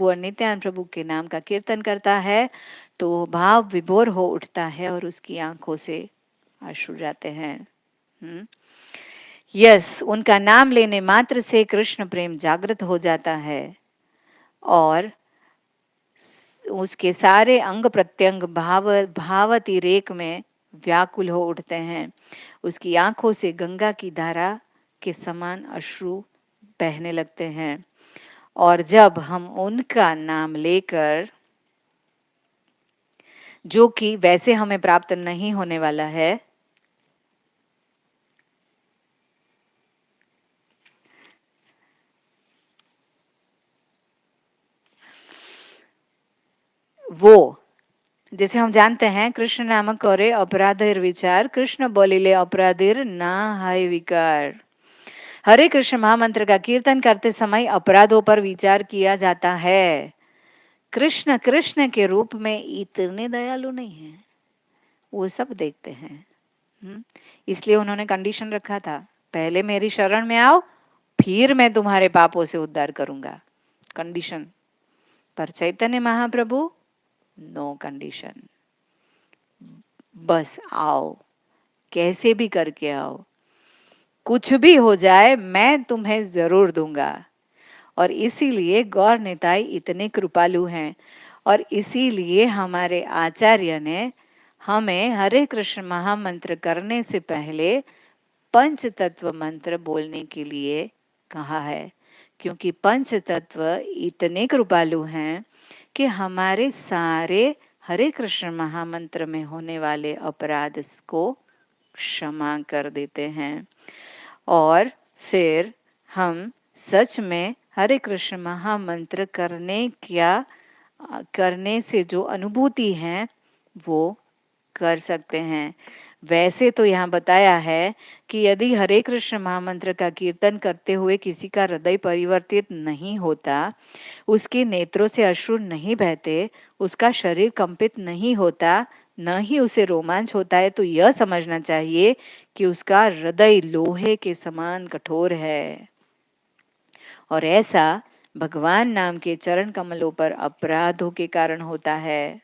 Speaker 1: और नित्यानंद प्रभु के नाम का कीर्तन करता है तो भाव विभोर हो उठता है और उसकी आंखों से अश्रु जाते हैं। यस, उनका नाम लेने मात्र से कृष्ण प्रेम जागृत हो जाता है और उसके सारे अंग प्रत्यंग भावतिरेक में व्याकुल हो उठते हैं। उसकी आंखों से गंगा की धारा के समान अश्रु बहने लगते हैं और जब हम उनका नाम लेकर, जो कि वैसे हमें प्राप्त नहीं होने वाला है, वो जैसे हम जानते हैं, कृष्ण नामक करे अपराधेर विचार, कृष्ण बोलिले अपराधेर ना हाय विकार। हरे कृष्ण महामंत्र का कीर्तन करते समय अपराधों पर विचार किया जाता है। कृष्ण कृष्ण के रूप में इतने दयालु नहीं है, वो सब देखते हैं। इसलिए उन्होंने कंडीशन रखा था, पहले मेरी शरण में आओ फिर मैं तुम्हारे पापों से उद्धार करूंगा, कंडीशन। पर चैतन्य महाप्रभु नो कंडीशन, बस आओ, कैसे भी करके आओ, कुछ भी हो जाए मैं तुम्हें जरूर दूंगा। और इसीलिए गौर निताई इतने कृपालु हैं और इसीलिए हमारे आचार्य ने हमें हरे कृष्ण महामंत्र करने से पहले पंच तत्व मंत्र बोलने के लिए कहा है, क्योंकि पंच तत्व इतने कृपालु हैं कि हमारे सारे हरे कृष्ण महामंत्र में होने वाले अपराध को क्षमा कर देते हैं। और फिर हम सच में हरे कृष्ण महामंत्र करने से जो अनुभूति है वो कर सकते हैं। वैसे तो यहाँ बताया है कि यदि हरे कृष्ण महामंत्र का कीर्तन करते हुए किसी का हृदय परिवर्तित नहीं होता, उसके नेत्रों से अश्रु नहीं बहते, उसका शरीर कंपित नहीं होता, न ही उसे रोमांच होता है, तो यह समझना चाहिए कि उसका हृदय लोहे के समान कठोर है। और ऐसा भगवान नाम के चरण कमलों पर अपराधों के कारण होता है।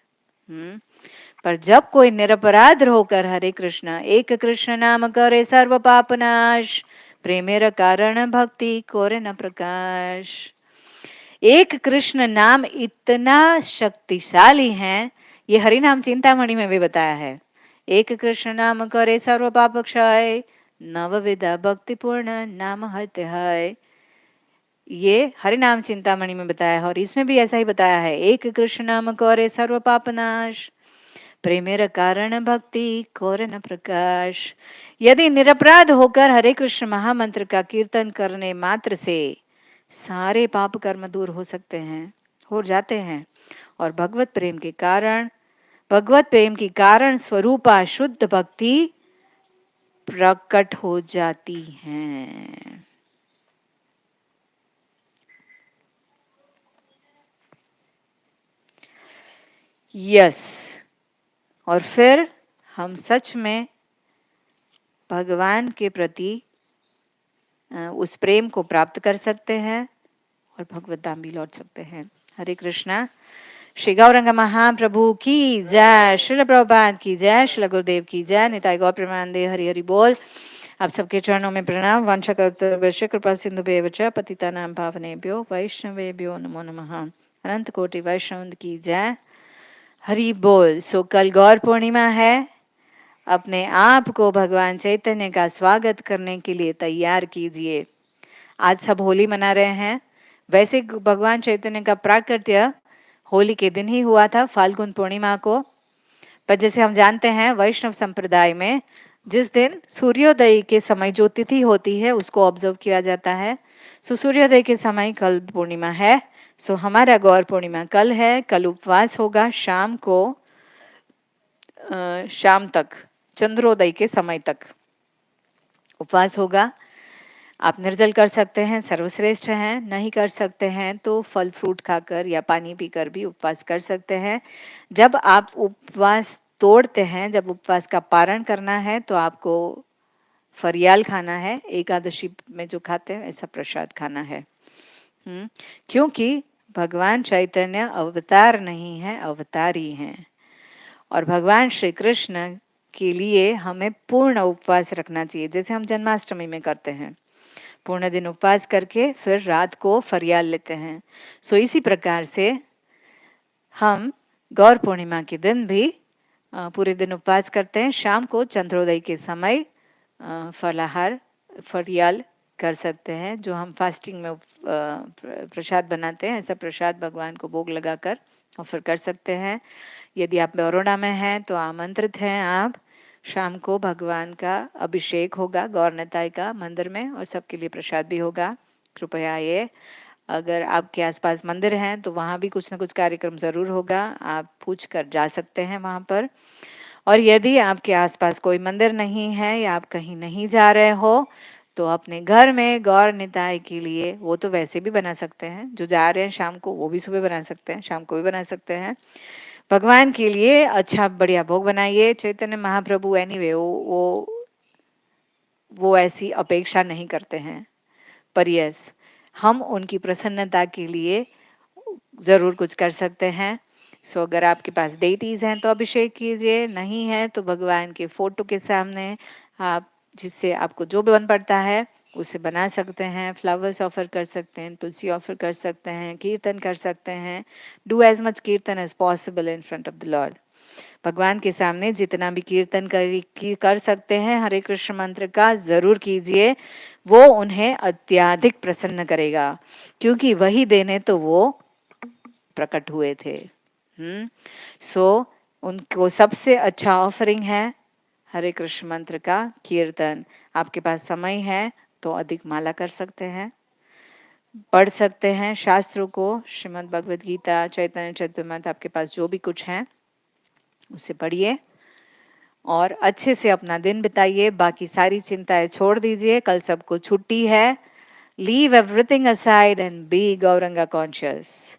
Speaker 1: पर जब कोई निरपराध होकर हरे कृष्ण एक कृष्ण नाम करे सर्व पाप नाश, प्रेमेर कारण भक्ति कोरे न प्रकाश। एक कृष्ण नाम इतना शक्तिशाली है, ये हरि नाम चिंतामणि में भी बताया है। एक कृष्ण नाम करे सर्व पाप क्षय, नवविधा भक्ति पूर्ण नाम हत है। ये हरि नाम चिंतामणि में बताया है और इसमें भी ऐसा ही बताया है। एक कृष्ण नाम करे सर्व पाप नाश, प्रेमेर कारण भक्ति कोरन प्रकाश। यदि निरपराध होकर हरे कृष्ण महामंत्र का कीर्तन करने मात्र से सारे पाप कर्म दूर हो सकते हैं, हो जाते हैं, और भगवत प्रेम की कारण स्वरूपा शुद्ध भक्ति प्रकट हो जाती है। यस, और फिर हम सच में भगवान के प्रति उस प्रेम को प्राप्त कर सकते हैं और भगवत धाम भी लौट सकते हैं। हरे कृष्णा। श्री गौरंग महाप्रभु की जय, श्रील प्रभुपाद की जय, श्रील गुरुदेव की जय, निताई गौर प्रेमानंदे। हरि हरि बोल। आप सबके चरणों में प्रणाम। वंशकल्पतरुभ्यश्च कृपा सिंधुभ्येव च पतितानां पावनेभ्यो वैष्णवेभ्यो नमो नमः। अनंत कोटि वैष्णव की जय। हरि बोल। सो कल गौर पूर्णिमा है। अपने आप को भगवान चैतन्य का स्वागत करने के लिए तैयार कीजिए। आज सब होली मना रहे हैं। वैसे भगवान चैतन्य का प्राकट्य होली के दिन ही हुआ था, फाल्गुन पूर्णिमा को। पर जैसे हम जानते हैं वैष्णव संप्रदाय में जिस दिन सूर्योदय के समय जो तिथि होती है उसको ऑब्जर्व किया जाता है। सो सूर्योदय के समय कल पूर्णिमा है। सो हमारा गौर पूर्णिमा कल है। कल उपवास होगा शाम को, शाम तक, चंद्रोदय के समय तक उपवास होगा। आप निर्जल कर सकते हैं, सर्वश्रेष्ठ हैं। नहीं कर सकते हैं तो फल फ्रूट खाकर या पानी पीकर भी उपवास कर सकते हैं। जब आप उपवास तोड़ते हैं, जब उपवास का पारण करना है, तो आपको फरियाल खाना है। एकादशी में जो खाते हैं ऐसा प्रसाद खाना है। क्योंकि भगवान चैतन्य अवतार नहीं है, अवतारी हैं। और भगवान श्री कृष्ण के लिए हमें पूर्ण उपवास रखना चाहिए, जैसे हम जन्माष्टमी में करते हैं। पूर्ण दिन उपवास करके फिर रात को फरियाल लेते हैं। सो इसी प्रकार से हम गौर पूर्णिमा के दिन भी पूरे दिन उपवास करते हैं। शाम को चंद्रोदय के समय फलाहार फरियाल कर सकते हैं। जो हम फास्टिंग में प्रसाद बनाते हैं, ऐसा प्रसाद भगवान को भोग लगाकर ऑफर कर सकते हैं। यदि आप बड़ौदा में हैं तो आमंत्रित हैं आप। शाम को भगवान का अभिषेक होगा गौरनिताई का मंदिर में और सबके लिए प्रसाद भी होगा। कृपया आइए। अगर आपके आसपास मंदिर हैं तो वहाँ भी कुछ न कुछ कार्यक्रम ज़रूर होगा। आप पूछ कर जा सकते हैं वहाँ पर। और यदि आपके आसपास कोई मंदिर नहीं है या आप कहीं नहीं जा रहे हो तो अपने घर में गौर निताई के लिए वो तो वैसे भी बना सकते हैं। जो जा रहे हैं शाम को वो भी सुबह बना सकते हैं, शाम को भी बना सकते हैं। भगवान के लिए अच्छा बढ़िया भोग बनाइए। चैतन्य महाप्रभु एनीवे वो ऐसी अपेक्षा नहीं करते हैं, पर यस हम उनकी प्रसन्नता के लिए जरूर कुछ कर सकते हैं। सो अगर आपके पास डेटीज हैं तो अभिषेक कीजिए, नहीं है तो भगवान के फोटो के सामने आप जिससे आपको जो बन पड़ता है उसे बना सकते हैं। फ्लावर्स ऑफर कर सकते हैं, तुलसी ऑफर कर सकते हैं, कीर्तन कर सकते हैं। Do as much kirtan as possible in front of the Lord. भगवान के सामने जितना भी कीर्तन कर सकते हैं हरे कृष्ण मंत्र का ज़रूर कीजिए, वो उन्हें अत्यधिक प्रसन्न करेगा, क्योंकि वही देने तो वो प्रकट हुए थे। सो उनको सबसे अच्छा ऑफरिंग है हरे कृष्ण मंत्र का कीर्तन। आपके पास समय है तो अधिक माला कर सकते हैं, पढ़ सकते हैं शास्त्रों को, श्रीमद् भगवद गीता, चैतन्य चरितमृत, आपके पास जो भी कुछ है उसे पढ़िए और अच्छे से अपना दिन बिताइए। बाकी सारी चिंताएं छोड़ दीजिए, कल सबको छुट्टी है। Leave everything aside and be Gauranga conscious.